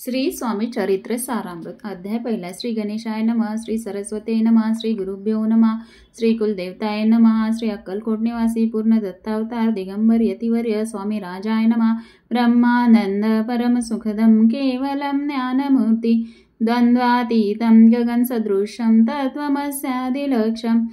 श्री स्वामी चरित्र सारामृत अध्याय पहिला. श्री गणेशाय नमः. श्री सरस्वते नमः. श्री गुरुभ्यो नमः. श्री कुलदेवताय नमः. श्री अक्कलकोट निवासी पूर्ण दत्तावतार दिगंबर यतिवर्य स्वामी राजाय नमः. ब्रह्मानंद परम सुखदम केवलम ज्ञानमूर्ति द्वंद्वातीतं गगनसदृशं तत्त्वमस्यादिलक्ष्यम्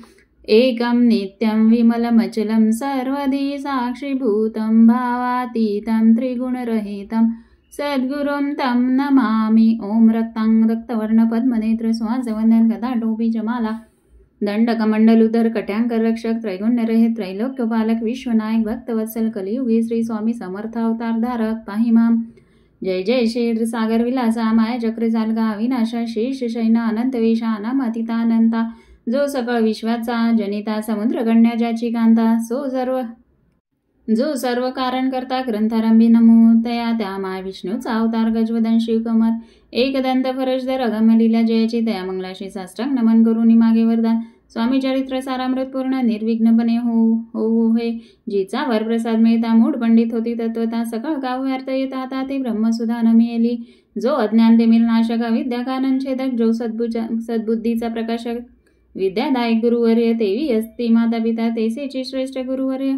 एकं नित्यं विमलमचलं सर्वधी साक्षीभूतं भावातीतं त्रिगुणरहितं सद्गुरुं तं नमामि. ओम रक्तांग रक्तवर्ण पद्मनेत्र सुहासवंदन गदा टोपी जमाला दंडकमंडलुधर कट्यांकर रक्षक त्रैगुण्यरहित त्रैलोक्यपालक विश्वनायक भक्तवत्सल कलियुगी श्री स्वामी समर्थ अवतार धारक पाहिमाम. जय जय शेर सागर विलासा माया चक्र चालगा अविनाशा शेष शैना अनंत वेशा अनामातिता अनंता जो सकळ विश्वाचा जनिता समुद्र गण्या ज्याची कांता जो सर्व कारण करता ग्रंथारंभी नमो तया त्या माय विष्णूचा अवतार गजवदन शिवकुमार एकदंत फरजदर अगमलीला जयाची तया मंगलाशी साष्टांग नमन करून मागे वरदान. स्वामी चरित्र सारामृत पूर्ण निर्विघ्नपणे हो हे जिचा वरप्रसाद मिळता मूढ पंडित होती तत्वता सकळ गाव व्यर्थ येता आता ते ब्रह्मसुधा न मिळेली. जो अज्ञान ते मिलनाशक विद्या कानन छेदक जो सद्बुद्धीचा प्रकाशक विद्यादायक गुरुवर्य तेवी असती माता पिता तेसेची श्रेष्ठ गुरुवर्य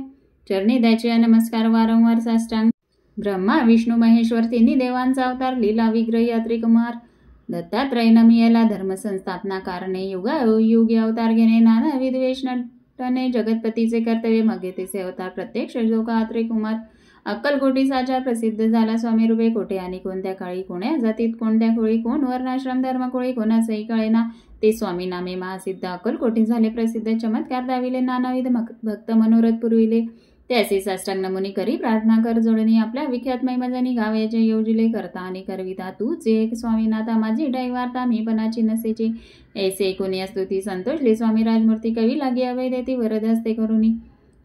चरणी द्याचे नमस्कार वारंवार साष्टांग. ब्रह्मा विष्णू महेश्वर तिन्ही देवांचा अवतार लीला विग्रह यात्री कुमार दत्तात्रय नमियेला धर्म संस्थापना कारणे युगायुगी अवतार घेणे नाना विद्वेष नटने जगतपतीचे कर्तव्य मग तेचे अवतार प्रत्यक्ष जोकात्रे कुमार अक्कलकोटी साचार प्रसिद्ध झाला. स्वामी रूपे कोठे आणि कोणत्या काळी कोण्या जातीत कोणत्या कोळी कोण वर्णाश्रम धर्म कोळी कोणासही कळेना ते स्वामी नामे महासिद्ध अक्कलकोटी झाले प्रसिद्ध. चमत्कार दाविले नानाविध भक्त मनोरथ पुरविले त्याचे साष्टांग नमुनी करी प्रार्थना कर जोडणी आपल्या विख्यात महिमजनी गावयाचे योजिले करता आणि करविता तूच एक स्वामीनाथा माझी डैवार्ता मी पणाची नसेची ऐसे कोणी स्तुती संतोषले स्वामी राजमूर्ती कवी लागे अवै देती वरद हस्ते करुणी.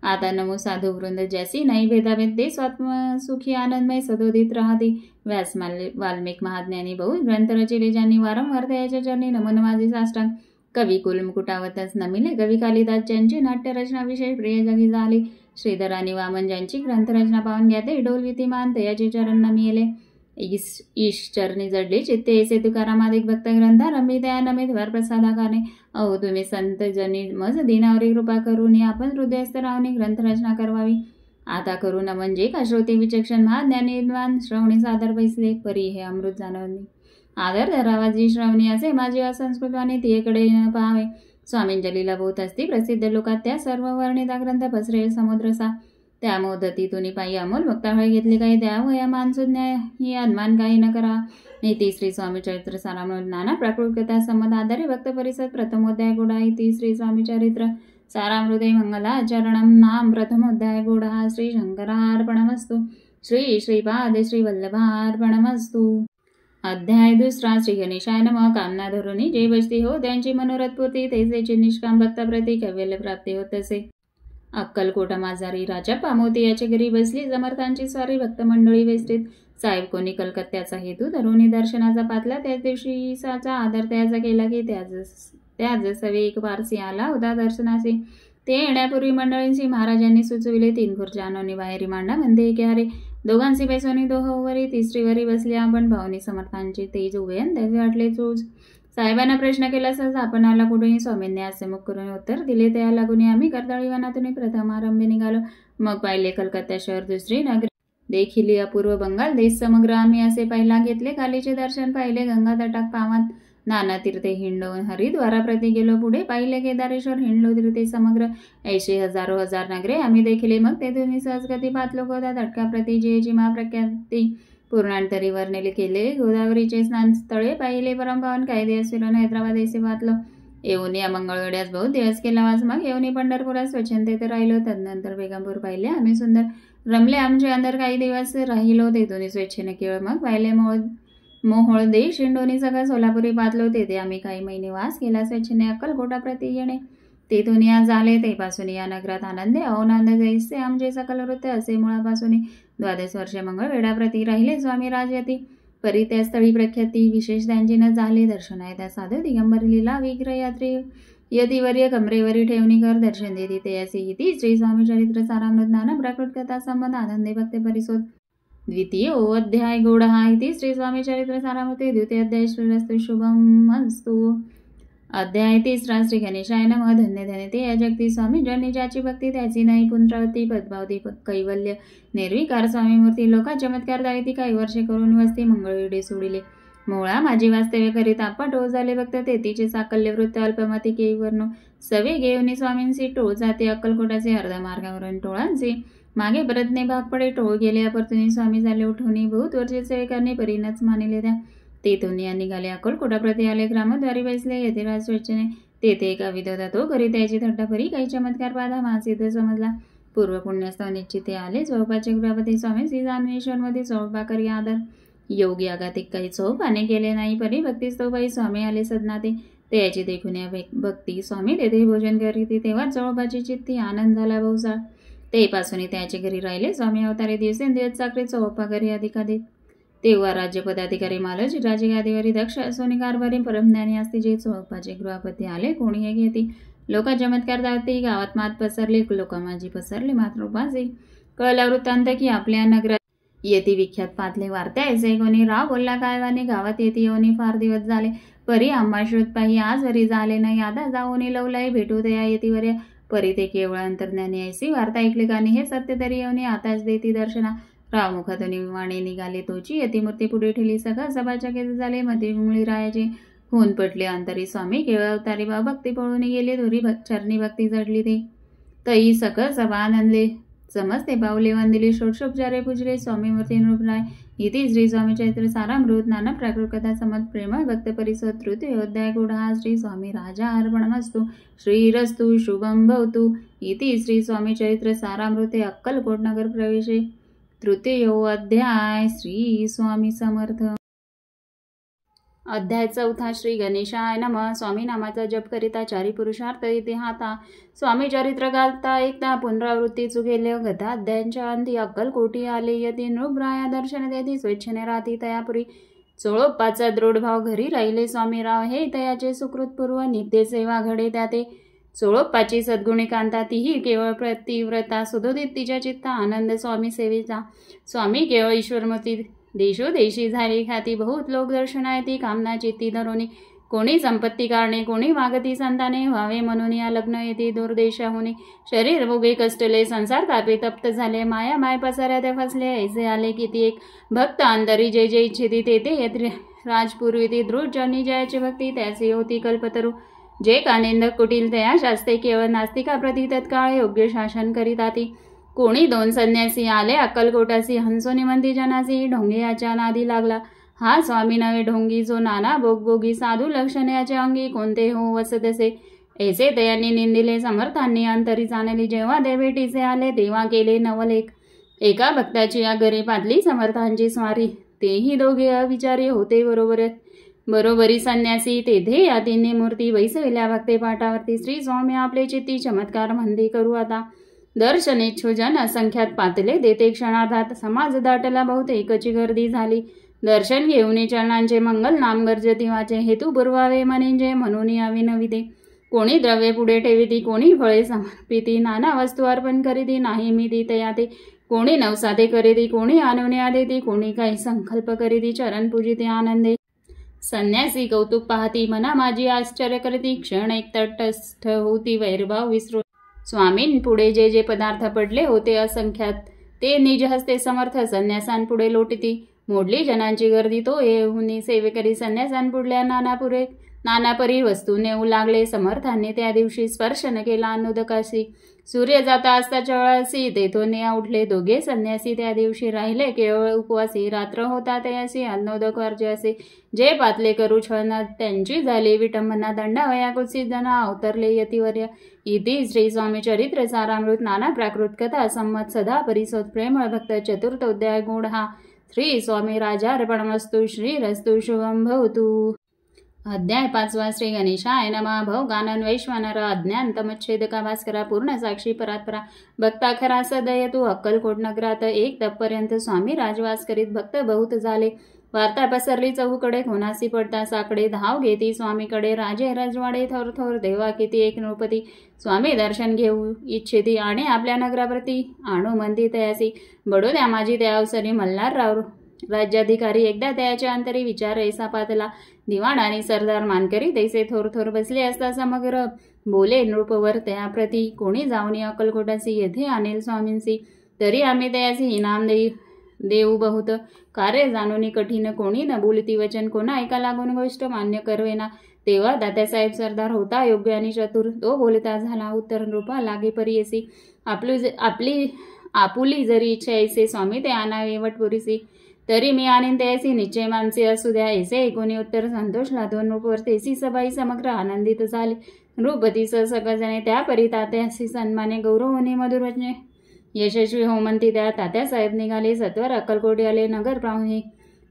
आता नमो साधू वृंद ज्यासी नाही भेदाभेद ते स्वात्म सुखी आनंदमय सदोदित राहती. व्यास वाल्मिक महाज्ञानी बहु ग्रंथ रचिले ज्यांनी वारंवार त्याच्या चरणी नमन माझे साष्टांग. कवी कुल मुकुटावतच नमिले कवी कालिदास ज्यांची नाट्यरचना विशेष प्रिय जगी झाली. श्रीधर आणि वामन ज्यांची ग्रंथरचना पाहून घ्या ते डोल विधिमान तयाचे चरण नमिले. ईश चरणी जडले चित्ते ऐसे तुकारामादिक भक्त ग्रंथारंभी त्या नमित वर प्रसादाकाने. अहो तुम्ही संत जनी मज दिनावरी कृपा करून आपण हृदयस्थ राहून ग्रंथरचना करवावी. आता करू नमन जे का श्रोते विचक्षण महाज्ञानीवान श्रवणी सादर बैसले परी हे अमृत जाणवणे आदर धरावा जी श्रवणी असे माझी असंस्कृतवाने तियेकडे न पाहावे. स्वामींच्या लीला बहुत असती प्रसिद्ध लोकात त्या सर्व वर्णिता ग्रंथ पसरेल समुद्रसा. त्या मोदतीतून पायी अमोल भक्ताफळ घेतले काही त्या वया मानसुज्ञा ही अनमान काही न करा. नीती श्री स्वामी चरित्र सारामृत नाना प्राकृत कथा संमत आधारे भक्त परिषद प्रथमोध्याय गोडा. इति श्री स्वामी चरित्र सारामृते मंगलाचरणम नाम प्रथमोध्याय गोडा. श्री शंकरार्पणमस्तु. श्री श्रीपाद श्री वल्लभार्पणमस्तु. अध्याय दुसरा. श्री गणेशाय नमः. कामना धरुणी जे बसती हो त्यांची मनोरथ पूर्ती तेचे निष्काम भक्ताप्रती कैवल्य प्राप्ती होत तसे. अक्कलकोटा माझारी राजा पामोती याच्या घरी बसली समर्थांची स्वारी भक्त मंडळी वेस्टीत. साहेब कोणी कलकत्त्याचा हेतू धरुणी दर्शनाचा पातला त्याच दिवशी साचा आदर त्याचा केला की त्याच सवे एक पारसी आला होता दर्शनासी. ते येण्यापूर्वी मंडळींशी महाराजांनी सुचविले 3 खुर्च्या आणून बाहेरी मांडा म्हणते की अरे दोघांशी बैसोनी दोहवरी तिसरीवरी बसली आपण भावनी समर्थांचे तेज उभयन त्याचे वाटले चूज. साहेबांना प्रश्न केला सहज आपण आला कुठेही. स्वामींनी असे मुख करून उत्तर दिले त्या लागून आम्ही कर्दळी वनातून प्रथम आरंभी निघालो. मग पाहिले कलकत्ता शहर दुसरी नगरी देखिली अपूर्व बंगाल देश समग्र आम्ही असे पहिला घेतले. कालीचे दर्शन पाहिले गंगा तटाक पावात नाना तीर्थे हिंडो हरिद्वाराप्रती गेलो. पुढे पाहिले केदारेश्वर हिंडलो तीर्थे समग्र ऐशी हजारो हजार नगरे आम्ही देखिले. मग तेथून सहजगती पातलो गोदा तटकाप्रती जयची महाप्रख्याती पूर्णांतरी वर्णिले केले. गोदावरीचे स्नान स्थळे पाहिले परमपावन कायदे फिरून हैदराबाद येथे वाचलो. येऊन या मंगळवेड्यास बहुत दिवस केला वास. मग येऊन पंढरपुरात स्वच्छंतेत राहिलो. तदनंतर बेगमपूर पाहिले आम्ही सुंदर रमले आमचे अंदर काही दिवस राहिलो. तेथून स्वेच्छेने केवळ मग पाहिले मोहोळ देश हिंडोनी सगळं सोलापुरी पातलो. तेथे आम्ही काही महिने वास केला. स्वेच्छेने अक्कलकोटा प्रति येणे तेथून या झाले. तेपासून या नगरात आनंदे अवनांद जैसे आमचे सकल वृत्त असे मुळापासून 12 वर्षे मंगळवेढाप्रती राहिले. स्वामी राजयती परी त्या स्थळी प्रख्याती विशेष त्यांची न झाले. दर्शन आहे त्या साधू दिगंबर लीला विग्रह यात्री यतिवर्य कमरेवरी ठेवणी कर दर्शन देती ते असे इति श्री स्वामी चरित्र सारामृत नाना प्राकृत कथा संबंध आनंदे भक्ते परिशोध. द्वितीय अध्याय गौडहा इति श्री स्वामी चरित्र सारामृते द्वितीय अध्याय श्रीरस्तु शुभमस्तु। अध्याय तिसरा श्री गणेशाय नमः। धन्य धन्य ते या जगती स्वामी ज्यांनी ज्याची भक्ती त्याची नाही पुनरावृत्ती पद्मावती कैवल्य निर्विकार स्वामी मूर्ती लोका चमत्कार दाविती काही वर्षे करून वस्ती मंगळवेढे सोडिले मोळा माझी वास्तव्य करीता पटो झाले भक्त तेथीचे साकल्य वृत्त अल्पमती केवर्णो सवे घेऊन स्वामींची टोळ जाते अक्कलकोटाचे अर्धा मार्गावरून टोळांचे मागे परतने भाग पडे टोळ गेले अपरतुनी स्वामी झाले उठवणे बहुत वर्षे सेवेकांनी परीनच मानिले त्या तेथून या निघाले अक्कलकोटाप्रती आले ग्रामद्वारी बैसले येथे राज स्वच्छने तेथे एका विधोदा तो घरी त्याची थट्टाफरी काही चमत्कार पाधा महासिद्ध समजला पूर्व पुण्यस्थान निश्चिते आले चौपाचे गृहपती स्वामी श्री जान्हवेश्वरमध्ये चौपा करी आदर योग यागातिक काही चौपाने केले नाही परी भक्तीस्तोबाई स्वामी आले सदनाते ते याची देखून या भक्ती स्वामी तेथे भोजन करीती तेव्हा चौपाची चित्ती आनंद झाला बहुसा ते पासून त्याचे घरी राहिले स्वामी अवतारे दिवसेंदिवस चाकरी चौपा घरी अधिकाधिक तेव्हा राज्य पदाधिकारी मालजी राजे गादीवरी दक्ष सोनी कारभारी परमज्ञानी असते जे चौपाचे गृहपती आले कोणी हे घेती लोका चमत्कार दावते गावात मात पसरले लोका माझी पसरले मात्र उपासे कळला वृत्तांत की आपल्या नगरात येती विख्यात पातले वार्त्या ऐसे कोणी राव बोलला कायवाने गावात येते येऊनी फार दिवस झाले परी आंबा शोध पाही आज वरी झाले नाही आता जाऊनी लवलाई भेटू दया येतीवर परी ते केवळ अंतर्ज्ञानी ऐसी वार्ता ऐकले कानी हे सत्य तरी येऊनी आताच देती दर्शना राव मुखातून वाणे निघाले तोची यतिमूर्ती पुढे ठेली सगळा सभाच्या केस झाले मध्ये मुंगळी रायाचे होऊन पटले अंतरी स्वामी केवळ अवतारी बा भक्ती पळून गेले दोरी चरणी भक्ती जडली ते तई सकळ सभा आनंदले समजते पावले वंदिली षोडशोपचारे पूजले स्वामी मूर्ती नृपलाय इति श्री स्वामी चरित्र सारामृत नाना प्राकृत कथा समत प्रेमळ भक्त परिसोद तृतीय अध्याय गूढा श्री स्वामी राजा अर्पणमस्तु श्रीरस्तु शुभम भवतु इति श्री स्वामी चरित्र सारामृते अक्कलकोट नगर प्रवेशे तृतीय अध्याय श्री स्वामी समर्थ। अध्याय चौथा श्री गणेशाय नमः। स्वामी नामाचा जप करिता चारी पुरुषार्थ इथे हाता स्वामी चरित्र गाता एकदा पुनरावृत्ती चुकेले गता अध्यायांच्या अंती अक्कलकोटी आले यती नृभराया दर्शन देती स्वच्छने राहती तयापुरी चोळोपाचा दृढ भाव घरी राहिले स्वामीराव हे तयाचे सुकृतपूर्व नित्य सेवा घडे त्याते चोळोपाची सद्गुणी कांता तीही केवळ प्रतिव्रता सुधोदित तिच्या चित्ता आनंद स्वामी सेवेचा स्वामी केवळ ईश्वरमूर्ती देशोदेशी झाली ख्याती बहुत लोक दर्शना येती कामना चित्ती धरोनी कोणी संपत्ती काढणे कोणी मागती संताने व्हावे म्हणून या लग्न येते दूरदेशाहुनी शरीर भोगे कष्टले संसार तापे तप्त झाले माया माय पसाऱ्या त्या फसले ऐसे आले किती एक भक्त अंतरी जे जे इच्छिती तेथे येत राजपूर्वी दृढ ज्यांनी जयाची भक्ती त्याची होती कल्पतरू जे कानिंद कुटील तया शास्ते केवळ नास्तिका प्रती तत्काळ योग्य शासन करीताती कोणी दोन संन्यासी आले अक्कलकोटासी हंसोनी मंदी जनासी ढोंगी याच्या नादी लागला हा स्वामी नवे ढोंगी जो नाना भोगभोगी साधू लक्षण याच्या अंगी कोणते हो वसतसे ऐसे तयांनी निंदिले समर्थांनी अंतरी जाणली जेव्हा देवेटीचे आले तेव्हा केले नवलेख एका भक्ताची या घरी पातली समर्थांची स्वारी तेही दोघे अविचारी होते बरोबरी संन्यासी तेथे या तिन्ही मूर्ती बैसविल्या भक्ते पाठावरती श्री स्वामी आपले चित्ती चमत्कार मंदी करू आता दर्शनेच्छू जन असंख्यात पातले देते क्षणार्धात समाज दाटला बहुतेकची गर्दी झाली दर्शन घेऊन चरणांचे मंगल नाम गर्जती वाचे हेतू पुरवावे म्हणजे म्हणून यावी नविते कोणी द्रव्य पुढे ठेविती कोणी फळे समर्पिती नाना वस्तू अर्पण करीती नाही मी ती तयाते कोणी नवसाते करीती कोणी आणवण्या देती कोणी काही संकल्प करीती चरण पूजिते आनंदे संन्यासी कौतुक पाहती मना माझी आश्चर्य करती क्षण एक तटस्थ होती वैरभाव विसरू स्वामीं पुढे जे जे पदार्थ पडले होते असंख्यात ते निज हस्ते समर्थ संन्यासांपुढे लोटती मोडली जनांची गर्दी तो येऊनी सेवेकरी संन्यासांपुढल्या नानापरी वस्तू नेऊ लागले समर्थांनी त्या दिवशी स्पर्श न केला अनुदकाशी सूर्य जाता असता चवळासी तेथून या उठले दोघे संन्यासी त्या दिवशी राहिले केवळ उपवासी रात्र होता त्यासी अन्नोदक वर्ज्य असे जे पातले करू छळना त्यांची झाली विटंबना दंडावया कुत्सित जना अवतरले यतिवर्य इति श्री स्वामी चरित्र सारामृत नाना प्राकृत कथा संमत सदा परिसोद प्रेमळ भक्त चतुर्थोध्याय गुण हा श्री स्वामी राजार्पणमस्तु श्रीरस्तु शुभम भवतु। अध्याय पाचवा श्री गणेशाय नमः। भव गानन वैश्वानर अज्ञान तमच्छेदका भास्करा पूर्ण साक्षी परात्परा भक्ता खरा सदय तू अक्कलकोट नगरात एक तपपर्यंत स्वामी राजवास करीत भक्त बहुत झाले वार्ता पसरली चहूकडे, कोणासी पडता साकडे, धाव घेती स्वामीकडे, राजे रजवाडे थोर थोर, देवा किती एक नृपती, स्वामी दर्शन घेऊ इच्छिती, आणि आपल्या नगराप्रती आणू म्हणती तयासी, बडोद्या माझी त्या अवसरी मल्हारराव राज्याधिकारी, एकदा त्याच्या अंतरी विचार ऐसा पातला, दिवाण आणि सरदार मानकरी तैसे थोर थोर बसले असता समग्र, बोले नृपवर त्याप्रती, कोणी जाऊनी अक्कलकोटासी, येथे आणेल स्वामींसी, तरी आम्ही तयासी इनाम देऊ बहुत, कार्य जाणूनी कठीण, कोणी न बोलती वचन, कोणा ऐका लागून गोष्ट मान्य करवेना, तेव्हा दादासाहेब सरदार होता योग्य आणि चतुर, तो बोलता झाला उत्तर, नृपा लागे परियसी, आपुली जरी इच्छा ऐसे, स्वामी ते आणावे वटपुरीसी, तरी मी आणीन त्यासी, निश्चय मानसे असू द्या ऐसे ऐकून उत्तर, संतोष लादो नृपवर तेसी, सबाई समग्र आनंदित झाली, नृपती सगळजणे त्या परी तात्यासी सन्माने, गौरवने मधुर वचने यशस्वी हो म्हणती त्या, तात्यासाहेब निघाले सत्वर अक्कलकोटी आले, नगर पाहुणे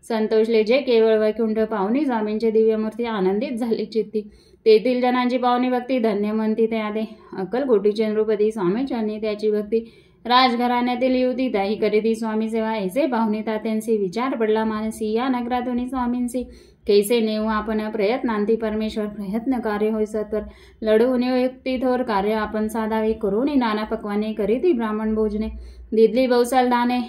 संतोषले जे केवळ वैकुंठ, पाहुणी स्वामींचे दिव्यमूर्ती आनंदित झाली चित्ती, तेथील जनांची पाहुणी भक्ती धन्य म्हणती त्या दे, अक्कलकोटीचे नृपती स्वामींच्यांनी त्याची भक्ती, राजघराण्यातील युवती ताही करीती स्वामी सेवा, ऐसे पाहुणे तात्यांशी विचार पडला मानसी, या नगरातून स्वामींशी कैसे नेऊ आपण प्रयत्नांती परमेश्वर, प्रयत्न कार्य होय सत्वर, लढवून युक्ती थोर कार्य आपण साधावे, करुणी नाना पक्वाने करीती ब्राह्मण भोजने, दिदली बहुसाल दाने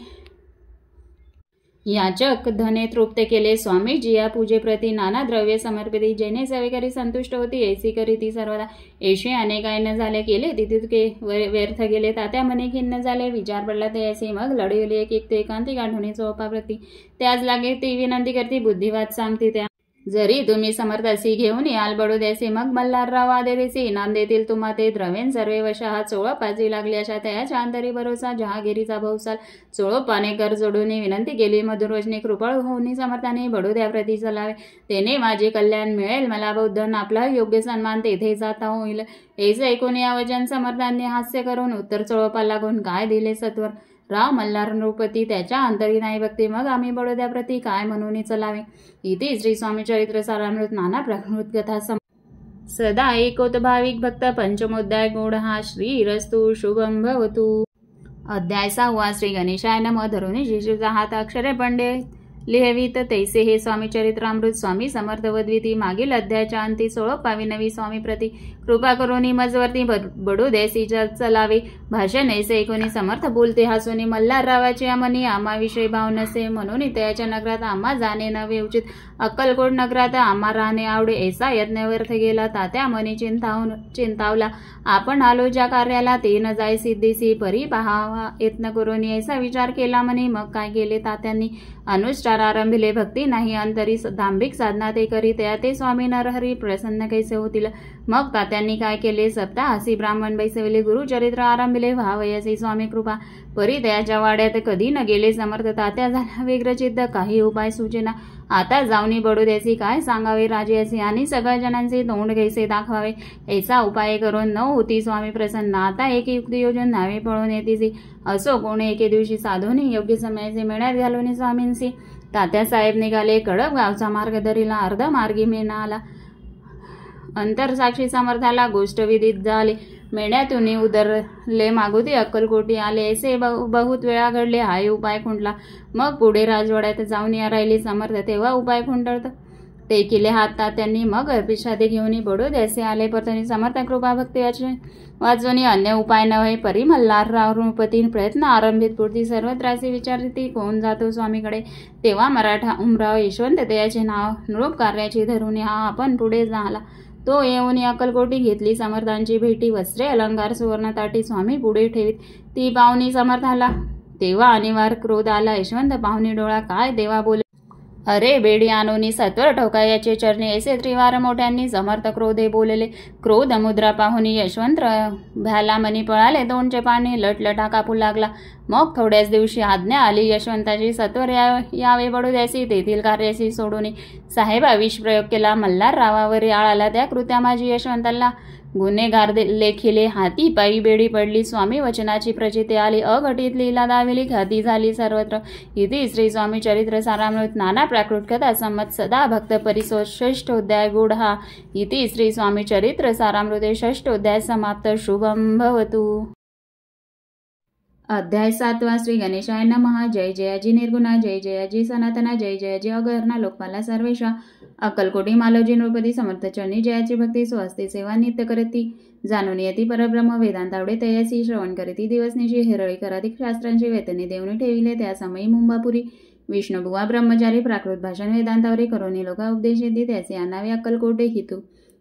याचक धने तृप्त केले, स्वामी जिया पूजेप्रती नाना द्रव्य समर्पिती, जेने सेवेकरी संतुष्ट होती ऐसी करीती सर्वदा, ऐशी अनेकाय न झाले केले तितके व्यर्थ गेले, तात्या मने खिन्न झाले, विचार पडला ते ऐसे, मग लढवली एक एकांती गाठवणे चोपाप्रती, त्याच लागे ती विनंती करती, बुद्धिवाद सांगती त्या, जरी तुम्ही समर्थ असी घेऊन याल बडोद्यासी, मग मल्हारराव आदेरीसी इनाम देतील तुम्हा ते, द्रवेन सर्वे वशा, चोळप पाजी लागली अशा त्याच्या अंतरी भरोसा, जहागिरीचा भाऊसाल, चोळप पानेकर जोडून विनंती केली मधुरवचने, कृपळ होऊन समर्थाने बडोद्याप्रती चलावे, तेने माझे कल्याण मिळेल मला बौद्धन, आपला योग्य सन्मान तेथे जाता होईल, ऐसे ऐकून या वचन समर्थांनी हास्य करून उत्तर चोळपा लागून काय दिले सत्वर, राव मल्हार नृपती त्याच्या अंतरी नाही भक्ती, मग आम्ही बडोद्याप्रती काय म्हणून चलावे, इति श्री स्वामी चरित्र सारामृत नाना प्रकृत कथा सदा एकोत भाविक भक्त, पंचमोध्याय गुण हा श्रीरस्तु शुभम भवतु। अध्याय 6 श्री गणेशाय नमः। धरुणी शिशूचा हात अक्षरे पंडे लिहवीत तैसे हे स्वामी चरित्रामृत, स्वामी समर्थ वद्विती, मागील अध्यायाच्या अंती 16 स्वामी प्रती, कृपा करुनी मजवर्ती बडोद्यासी चलावे, भाषण ऐसे ऐकूनी समर्थ बोलते हसूनी, मल्हाररावाची मनी आम्हाविषयी भाव नसे, म्हणून त्याच्या नगरात आम्हा जाणे नव्हे उचित, अक्कलकोट नगरात आम्हा राहणे आवडे, ऐसा यज्ञ व्यर्थ गेला, तात्या मनी चिंतावला, आपण आलो ज्या कार्याला ते न जाय सिद्धीसी, परी पहावा यत्न करून ऐसा विचार केला मनी, मग काय केले तात्यांनी, अनुष्ठान आरंभिले, भक्ती नाही अंतरी, दांभिक साधना ते करी, त्या ते स्वामी नरहरी प्रसन्न कैसे होतील, मग तात्यांनी काय केले, सप्ताहासी ब्राह्मण बैसविले, गुरुचरित्र आरंभिले, व्हावयासी स्वामी कृपा, परी त्याच्या वाड्यात कधी न गेले समर्थ, तात्या झाला व्यग्रचित्त, काही उपाय सुचेना, आता जाऊनी बडोद्यासी काय सांगावे राजेसी, आणि सगळ्या जणांचे तोंड कैसे दाखवावे, ऐसा उपाय करून न होती स्वामी प्रसन्न, आता एक युक्ती योजन नावे पळून येतीसी, असो कोणी एके दिवशी साधूनी योग्य समयाचे मेळ्यात घालून स्वामींशी, तात्यासाहेब निघाले, कडप गावचा मार्ग धरिला, अर्ध मार्गी मेना आला, अंतरसाक्षी समर्थाला गोष्ट विदित झाली, मेण्यातून उदरले मागुती अक्कलकोटी आले, ऐसे बहुत वेळा घडले, हाय उपाय खुंटला, मग पुढे राजवाड्यात जाऊन या राहिली समर्थ, तेव्हा उपाय खुंटत ते किले हात तात्यांनी, मग अर्पिषादे घेऊन बडोद्यासी आले, परतनी समर्थ कृपा भक्ती वाचवणी अन्य उपाय नव्हे, परी मल्हारराव नृपती प्रयत्न आरंभित पुढती, सर्वत्रासी विचारती कोण जातो स्वामीकडे, तेव्हा मराठा उमराव यशवंत त्याचे नाव, नृप कार्याची धरून हा आपण पुढे झाला, तो येऊन अक्कलकोटी घेतली, समर्थांची भेटी, वस्त्रे अलंकार सुवर्ण ताटी स्वामी पुढे ठेवीत, ती पाहुणी समर्थाला, तेव्हा अनिवार्य क्रोध आला, यशवंत पाहुणी डोळा काय देवा बोले, अरे बेडी आणोनी सत्वर ठोका याचे चरणी, ऐसे त्रिवार मोठ्यांनी समर्थ क्रोधे बोलले, क्रोध मुद्रा पाहुनी यशवंत भ्याला मनी पळाले, दोनचे पाणी लटलटा कापू लागला, मग थोड्याच दिवशी आज्ञा आली यशवंताची, सत्वर यावे बडोद्यासी, तेथील कार्यासी सोडून साहेबा विष प्रयोग केला, मल्हाररावावर आळाला, त्या कृत्या माझी यशवंताला गुन्हेगार लेखिले, हाती पायी बेडी पडली, स्वामी वचनाची प्रचिती आली, अघटित लीला दाविली, ख्याती झाली सर्वत्र, इति श्री स्वामी चरित्र सारामृत नाना प्राकृत कथा संमत सदा भक्त परिसो षष्ठोध्याय गुढ हा, इति श्री स्वामी चरित्र सारामृते षष्ठोध्याय समाप्त। शुभम भवतु। अध्याय 7 श्री गणेशाय नमः. जय जयाजी निर्गुणा, जय जयाजी सनातना, जय जयाजी अगहरणा, लोकपाला सर्वेशा, अक्कलकोटी मालोजी नृपती समर्थ चरणी, जयाची भक्ती स्वस्ती सेवा नित्य करती, जाणून येती परब्रह्म वेदांतावडे तयासी, श्रवण करीती दिवसनिशी, हेरळी कराधिक शास्त्रांची वेतने देवणी ठेविले, त्या समयी मुंबापुरी विष्णुबुवा ब्रह्मचारी प्राकृत भाषण वेदांतावरी करोनी लोका उपदेश येती, त्याचे आणावे अक्कलकोटे हितू,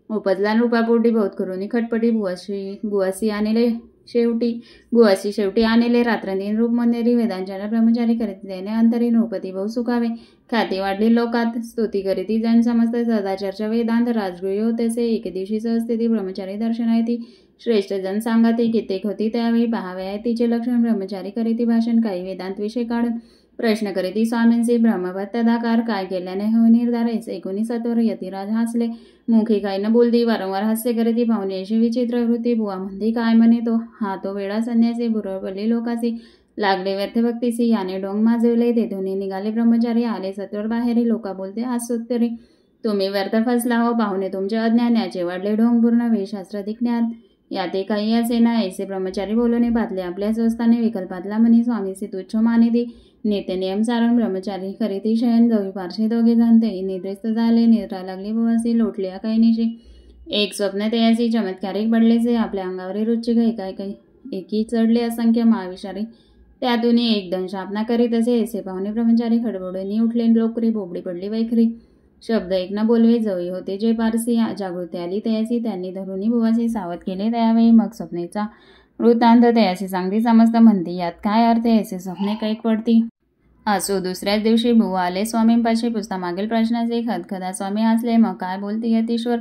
उपजला नृपापोटी बहुत करुनी खटपटी, बुवासी आणले शेवटी आणले रात्रंदिन रूप मंदिरी, वेदांच्या ब्रह्मचारी करीत त्याने अंतरी नृपती बहु सुखावे, ख्याती वाढली लोकात, स्तुती करीती जन समस्त, सदाचर्चा वेदांत राजगृही होतेसे, एक दिवशी सहस्थिती ब्रह्मचारी दर्शना येती, श्रेष्ठ जन सांगाती, कित्येक होती त्यावेळी पहावे तिचे लक्षण, ब्रह्मचारी करीती भाषण, काही वेदांत विषय काढून प्रश्न करीती स्वामींचे, ब्रह्मभक्त तदाकार, काय केल्याने हो निर्धार, ऐसे कोणी सत्वर, यतिराज हसले, मुखी काय न बोलती, वारंवार हास्य करीती, पाहुणे अशी विचित्र वृत्ती, बुवा म्हणती काय म्हणे तो, हा तो वेळा संन्यासी, बुरळपल्ली लोकासी, लागले व्यर्थ भक्तीसी, याने डोंग माजवले, तेथून निघाले ब्रह्मचारी, आले सत्वर बाहेरी, लोका बोलते हास्योत्तरी, तुम्ही व्यर्थ फसला हो, पाहुणे तुमचे अज्ञान, याचे वाढले ढोंग पूर्ण वेशास्त्राधिक ज्ञान, याते काही असे ना, ऐसे ब्रह्मचारी बोलूने बातले, आपल्या स्वस्ताने विकल्पातला म्हणी, स्वामीसी तुच्छ मानिती, नित्य नियम सारण ब्रह्मचारी करीती शयन, जवी पारशी दोघे जाणते, निद्रिस्त झाले, निद्रा लागली बुवासी, लोटल्या काही निशी, एक स्वप्न तयासी, चमत्कारिक पडलेचे, आपल्या अंगावरील रुचिक काही एकी चढले असंख्य महाविषारी, त्यातून एकदम शापना करीत असे, ऐसे पाहुणे ब्रह्मचारी खडबडून उठले, लोकरी बोबडी पडली वैखरी, शब्द एक न बोलवे, जवळी होते जे पारसी, जागृती आली तयासी, त्यांनी धरुनी बुवासी सावध केले त्यावेळी, मग स्वप्नेचा वृत्तांत तयासी सांगती समजत, म्हणती यात काय अर्थ, ऐसे स्वप्ने कैक पडती. असो दुसऱ्याच दिवशी बुवा आले स्वामींपाशी, पुसता मागील प्रश्नाचे खदखदा स्वामी हसले, मग काय बोलती यतीश्वर,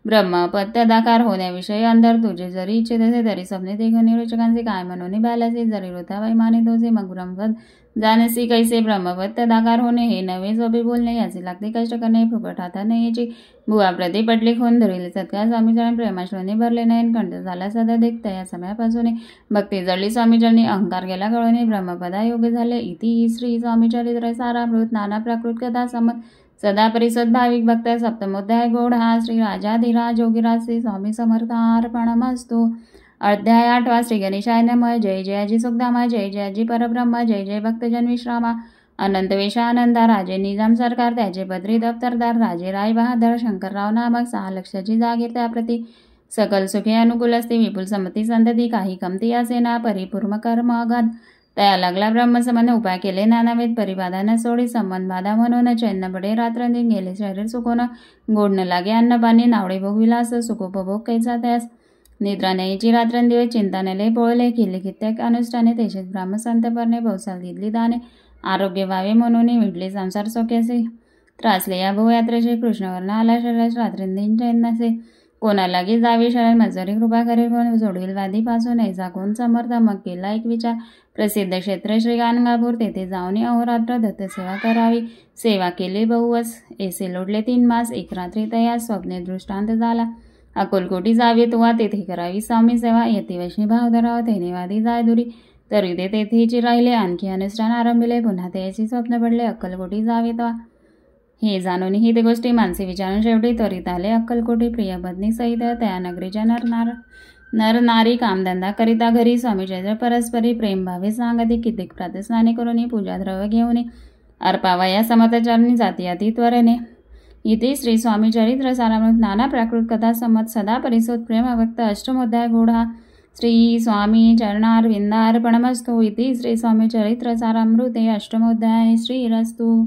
ब्रह्मपद तदाकार होण्याविषयी अंतर, तुझे जरी इच्छित असे तरी स्वप्ने ते निरोचकांचे काय म्हणून बालासे, जरी वृथाबाई माने तोचे, मग ब्रह्मपद जाणसी कैसे, ब्रह्मपद तदाकार होणे हे नवे सोपे बोलणे, याचे लागते कष्ट करणे, फुकट हातात नाही याची, बुवा प्रति पटली खून धरले सत्कार, स्वामीचरणी प्रेमाश्रवणे भरले नाही, कंठ झाला सदा देखता, या समयापासून भक्ती जडली स्वामीचरणी, अहंकार गेला गळवणे, ब्रह्मपदा योग झाले, इति श्री स्वामीचरित्र सारामृत नाना प्राकृत कथा समत सदा परिसद भाविक भक्त, सप्तमोध्याय गौड हा श्री राजाधिराज योगीराज श्री स्वामी समर्थार्पणमस्तु. अध्याय 8 श्री गणेशाय नमः. जय जयाजी सुखधामा, जय जयाजी परब्रह्मा, जय जय भक्तजन विश्रामा, अनंत वेशानंदा, राजे निजाम सरकार, त्याचे पदरी दफ्तरदार, राजे राय बहादर, शंकरराव नामक 6 लक्षाची जागीर त्याप्रती, सकल सुखे अनुकूल असते, विपुल संमती संतती, काही कमती असे ना, परिपूर्ण कर्म अगाध, तया लागला ब्रह्मसंबंध, उपाय केले नानावेद, परिबाधा न सोडी, संबंध बाधा म्हणून, चैन बडे रात्रंदिन गेले शरीर सुकोन, गोड न लागे अन्न पाणी, नावडे भोग विलास, सुखोपभोग कैसा त्यास, निद्रा न्यायची रात्रंदिवस, चिंता नेले पोळले, केले कित्येक अनुष्ठाने, तेशेच ब्राह्मसंत परणे, बहुसाल दिली दाने, आरोग्य व्हावे म्हणून विडले संसार सोक्यासे, त्रासले या भूयात्रेचे, कृष्णवर्ण आला शरीरास, रात्रंदिन चैन नसे, कोणालागी जावी शरण, मजरी कृपा करेल कोण, सोडविल वादीपासून, ऐसा कोण समर्थ, मग केला एक विचार, प्रसिद्ध क्षेत्र श्री गाणगापूर, तेथे जाऊन अहोरात्र दत्त सेवा करावी, सेवा केली बहुवस, ऐसे लोटले 3 मास, एक रात्री तयास, स्वप्ने दृष्टांत झाला, अक्कलकोटी जावे तुवा, तेथे करावी स्वामी सेवा, यती वैष्णी भाव धराव, तेने वादी जाय दुरी, तरी ते तेथेची राहिले, आणखी अनुष्ठान आरंभिले, पुन्हा त्याची स्वप्न पडले, अक्कलकोटी जावे तेव्हा, हे जाणून ही ते गोष्टी मानसी विचारून शेवटी त्वरित आले अक्कलकोटी, प्रिय पत्नी सहित त्या नगरीच्या नर नारी कामधंदा करिता घरी, स्वामीच्या परस्परी प्रेम भावे सांगती, कित्येक प्रातस्नाने करून पूजा द्रव्य घेऊन अर्पावया समतचरणी जाती अति त्वरेने. इथे श्री स्वामी चरित्र सारामृत नाना प्राकृत कथा समत सदा परिसोत प्रेम भक्त अष्टमोध्याय गूढा श्री स्वामी चरणारविंदार्पणमस्तु. इति श्री स्वामी चरित्र सारामृते अष्टमोध्याय श्रीरस्तु.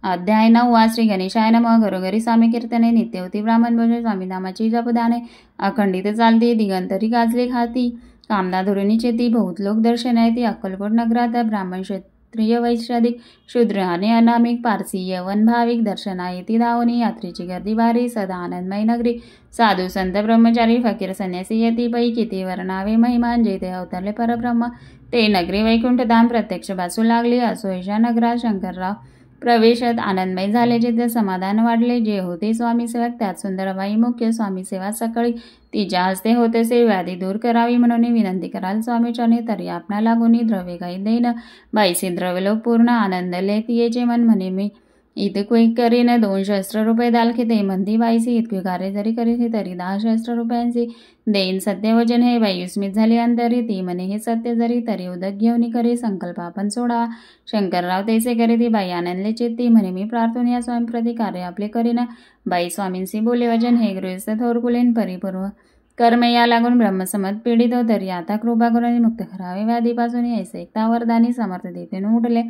अध्याय 9 श्री गणेशाय नमः. घरोघरी स्वामी कीर्तने, नित्य होती ब्राह्मण भोजन, स्वामी नामाची जपदाने, अखंडित चालती, दिगंतरी गाजले खाती, कामना धुरुनी चेती, बहुत लोक दर्शना येती. अक्कलकोट नगरात ब्राह्मण क्षत्रिय वैश्याधिक, शूद्र आणि अनामिक, पारसी यवन भाविक दर्शना येती धावनी. यात्रेची गर्दी भारी, सदा आनंदमय नगरी, साधू संत ब्रह्मचारी फकीर संन्यासी येती पै. किती वर्णावे महिमान, जेथे अवतरले परब्रह्म ते नगरी वैकुंठ धाम प्रत्यक्ष भासू लागली. असो ऐशा नगरात शंकरराव प्रवेशात आनंदमय झाले, जिथे समाधान वाढले. जे होते स्वामी सेवक त्यात सुंदरबाई मुख्य. स्वामी सेवा सकाळी तिच्या हस्ते होतेसे. व्याधी दूर करावी म्हणून विनंती कराल स्वामीचरणी, तरी आपणा लागून द्रव्य काही देईन. बाईसी द्रव्यलोक पूर्ण आनंद लेत येचे मन म्हणे. मी इतके करीन 2 सहस्त्र रुपये दालखिते म्हणती बाईसी. इतके कार्य जरी करीत तरी 10 सहस्त्र रुपयांची देईन. सत्यवचन हे बाई विस्मित झाली अंतरी. ती म्हणे हे सत्य जरी तरी उदक घेऊन करी संकल्प आपण सोडावा. शंकरराव तैसे करी. ती बाई आनंदले चित्ती म्हणे मी प्रार्थून या स्वामीप्रती कार्य आपले करीन. बाई स्वामींशी बोले वचन हे गृहस्थ थोरकुलीन परिपूर्व कर्मे या लागून ब्रह्मसमत पीडित हो तरी आता कृपा करून मुक्त करावे. व्याधीपासून ऐसे एकता वरदानी समर्थ तेथून उठले.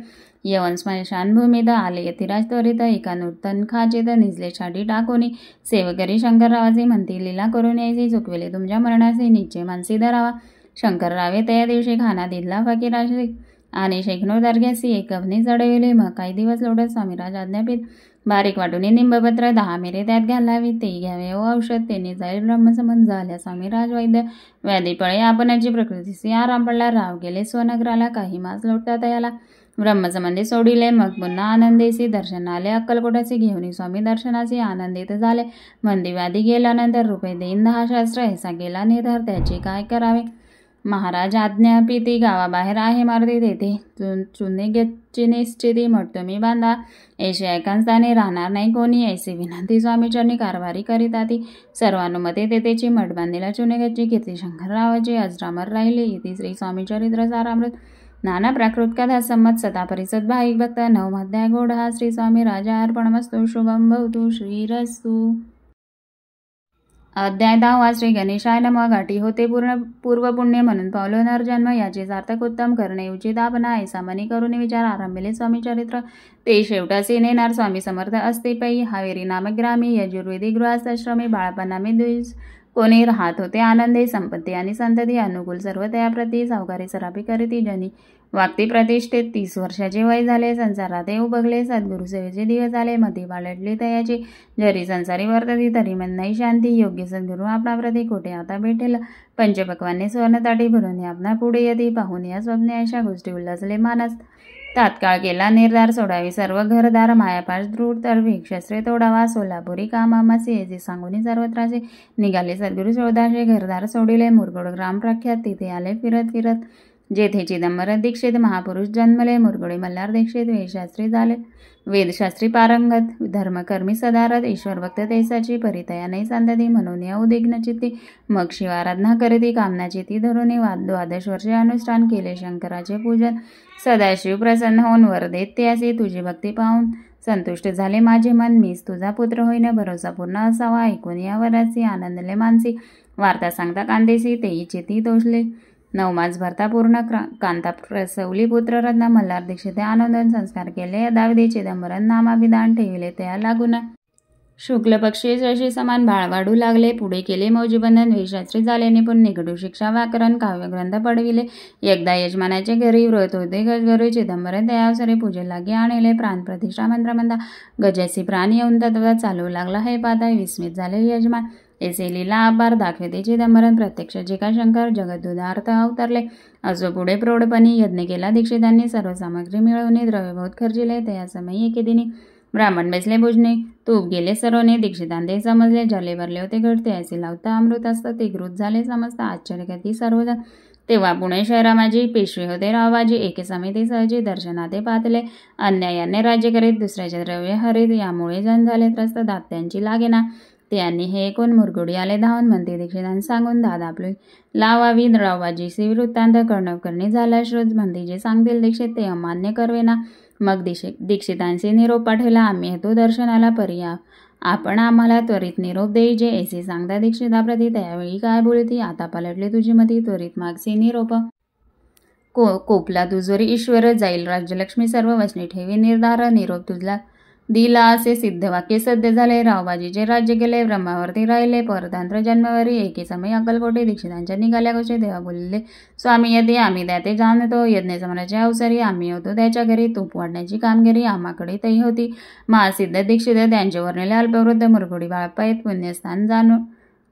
यवन स्मशान भूमीत आले यतिराज त्वरित. एका नूतन खाचेत निजले छाटी टाकोनी. सेवकरी शंकररावाचे म्हणती लीला करून यायचे चुकविले तुमच्या मरणाचे निश्चय मानसी धरावा. शंकररावे त्या दिवशी खाना दिला फकीराशी आणि शेखनूर दर्ग्यासी एक अग्नी चढविले. मग काही दिवस लोटत स्वामीराज आज्ञापित बारीक वाटून निंबपत्र 10 मिरे त्यात घालावी. ते घ्यावे व औषध तेने जाईल ब्रह्मसंबंध झाल्या. स्वामीराज वैद्य व्याधीपळे आपणाची प्रकृतीशी आराम पडला. राव गेले स्वनगराला. काही मास लोटता तयाला ब्रह्मसंबंधी सोडिले. मग पुन्हा आनंदेसी दर्शन आले. अक्कलकोटाचे घेऊन स्वामी दर्शनाचे आनंदित झाले. मंदी व्याधी गेल्यानंतर रुपये देईन 10 सहस्त्र ऐसा गेला निर्धार. त्याचे काय करावे. महाराज आज्ञापिती गावाबाहेर आहे मारुती तेथे चुने गच्ची निश्चिती मठ तुम्ही बांधा. ऐशी एकांताने राहणार नाही कोणी. ऐसी विनंती स्वामीचरणी कारभारी करीता ती सर्वानुमते तेथेची मठ बांधीला. चुने गच्ची घेतली. शंकररावाची अजरामर राहिले. इति श्री स्वामीचरित्र सारामृत नाना प्राकृत कथा संमत सता परिसद भाईक भक्त 9 अध्याय गोढा. श्री स्वामी राजा अर्पणमस्तु. शुभम भवतु. श्रीरस्तु. अध्याय 10. श्री गणेशाय नमः. गाठी होते पूर्व पुण्य म्हणून पावलो नरजन्म. याचे सार्थक उत्तम करणे उचित आपणा. ऐसा मनी करून विचार आरंभिले स्वामी चरित्र. ते शेवटासी नेणार स्वामी समर्थ असते पै. हावेरी नामक ग्रामी यजुर्वेदी गृहाश्रमी बाळपणामे द्विज कोणी राहत होते. आनंदे संपत्ती आणि संतती अनुकूल सर्व त्याप्रती. सावकारी सरापी करीती जनी वागती प्रतिष्ठित. 30 वर्षाचे वय झाले. संसारात ते उभगले. सद्गुरु सेवेचे दिवस झाले. मती बाळडली तयाची. जरी संसारी वर्तती तरी मन नाही शांती. योग्य सद्गुरु आपणाप्रती कोठे आता भेटेल. पंचपक्वाने सुवर्णताटी भरून आपणा पुढे येते. पाहून या स्वप्ने अशा गोष्टी उल्हासले मानस. तात्काळ केला निर्धार सोडावी सर्व घरदार. मायापाश दृढ तरवी शस्त्रे तोडावा. सोलापुरी कामामासे येथे सांगून सर्वत्राचे निघाले सद्गुरु शोधाशे. घरदार सोडिले. मुरगोड ग्राम प्रख्यात. तिथे आले फिरत फिरत. जेथे चिदंबर दीक्षित महापुरुष जन्मले. मुरगोडे मल्हार दीक्षित वेदशास्त्री झाले. वेदशास्त्री पारंगत धर्मकर्मी सदारथ. ईश्वर भक्त तैसाची परितया नाही संतती म्हणून या उद्विग्न चित्ती. मग शिवाराधना करीती कामनाची ती धरून 12 वर्षे अनुष्ठान केले शंकराचे पूजन. सदाशिव प्रसन्न होऊन वर देत त्यासी. तुझी भक्ती पाहून संतुष्ट झाले माझे मन. मीच तुझा पुत्र होईन भरोसा पूर्ण असावा. ऐकून या वरासी आनंदले मानसी. वार्ता सांगता कांदेसी तेही चिती तोषले. 9 मास भरता पूर्ण कांता प्रसवली. पुत्र रत्न मल्हार दीक्षिते आनंदन संस्कार केले. दाविदे चिदंबरन नामाभिधान ठेविले त्या लागून. शुक्ल पक्षी जशी समान बाळ वाढू लागले. पुढे केले मौजीबंधन. वेदशास्त्री झाले निपुण. निघडू शिक्षा व्याकरण काव्यग्रंथ पडविले. एकदा यजमानाचे घरी व्रत होते. गजगरू चिदंबर त्या अवसरे पूजे लागे आणले. प्राण प्रतिष्ठा मंत्रमंदा गजासी प्राण येऊन तत्वात चालू लागला. हे पाहता विस्मित झाले यजमान. ऐसे लीला अपार दाखवते चिदंबरन. प्रत्यक्ष जे का शंकर जगदुदार्थ अवतरले. असो पुढे प्रौढपणी यज्ञ केला दीक्षितांनी. सर्व सामग्री मिळवणे द्रव्यभूत खर्चिले. त्या समय एके दिनी ब्राह्मण बेसले भुजणे. तूप गेले सर्वने. दीक्षितांते समजले. जले भरले होते घडते. ऐसे लावता अमृत असतं ते घृत झाले समजता. आश्चर्यगती सर्वजण. तेव्हा पुणे शहरा माझी पेशवे होते रावबाजी. एके समिती सहजी दर्शनाते पाहतले. अन्यायाने राज्य करीत दुसऱ्याचे द्रव्य हरीत. यामुळे जण झाले त्रस्त. दात्यांची लागेना. त्यांनी हे ऐकून मुरगोडी आले धावून. म्हणते दीक्षितांनी सांगून दाद आपली लावावी. रावबाजीसी वृत्तांत कर्णव करणे झाला श्रुत. म्हणते जे सांगतील दीक्षित ते अमान्य करवेना. मग दीक्षितांशी निरोप पाठवला. आम्ही हेतू दर्शनाला पर्या आपण आम्हाला त्वरित निरोप देईजे. ऐसे सांगता दीक्षिताप्रती त्यावेळी काय बोलती. आता पलटले तुझी मती. त्वरित मागसी निरोप. कोपला तुझोरी ईश्वर जाईल. राज्यलक्ष्मी सर्व वचने ठेवी निर्धार. निरोप तुझला दिला असे सिद्धवाक्य सध्य झाले. रावबाजीचे राज्य केले. ब्रह्मावरती राहिले. परतंत्र जन्मवारी. एके समय अक्कलकोटे दीक्षितांच्या निघाल्या गोष्टी. तेव्हा बोलले स्वामी यते आम्ही त्याते जाणतो. यज्ञ समराच्या अवसरी आम्ही होतो त्याच्या घरी. तूप वाढण्याची कामगिरी आम्हाकडे तई होती. महासिद्ध दीक्षित त्यांचे वर्णिले अल्पवृद्ध मुरगोडी बाळपायत पुण्यस्थान जाणून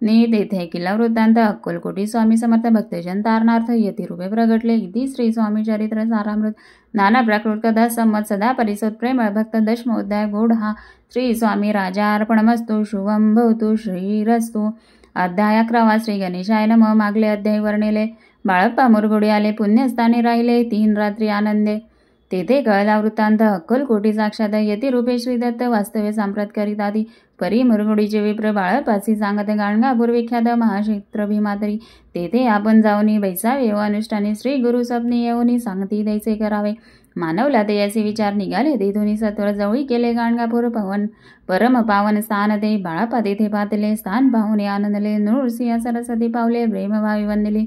तेथे ऐकिला वृत्तांत. अक्कलकोटी स्वामी समर्थ भक्तजन तारणार्थ यतिरूपे प्रगटले. इति श्री स्वामी चरित्र सारामृत नाना प्राकृत कथा संमत सदा परिसोत प्रेमळ भक्त 10 अध्याय गोढा. श्री स्वामी राजा अर्पणमस्तु. शुभम भवतु. श्रीरस्तु. अध्याय 11. श्री गणेशाय नमः. मागले अध्याय वर्णिले. बाळप्पा मुरगोडी आले. पुण्यस्थानी राहिले 3 रात्री आनंदे. तेथे कळला वृत्तांत. अक्कलकोटी साक्षात यतिरूपे श्रीदत्त वास्तव्य सांप्रत करीत आधी परी मुरगुडीचे विप्र बाळपासी सांगत गाणगापूर विख्यात महाक्षेत्र भीमातरी. तेथे आपण जाऊनी बैसावे व अनुष्ठाने श्री गुरु स्वप्नी येऊनी सांगती दैसे करावे. मानवला ते असे विचार निघाले तेथून सत्वर जवळी केले गाणगापूर परम पावन स्थान ते. बाळापा तेथे पातले स्थान पाहुणे आनंदले. नृसिंह सरस्वती पावले प्रेमभावी वंदले.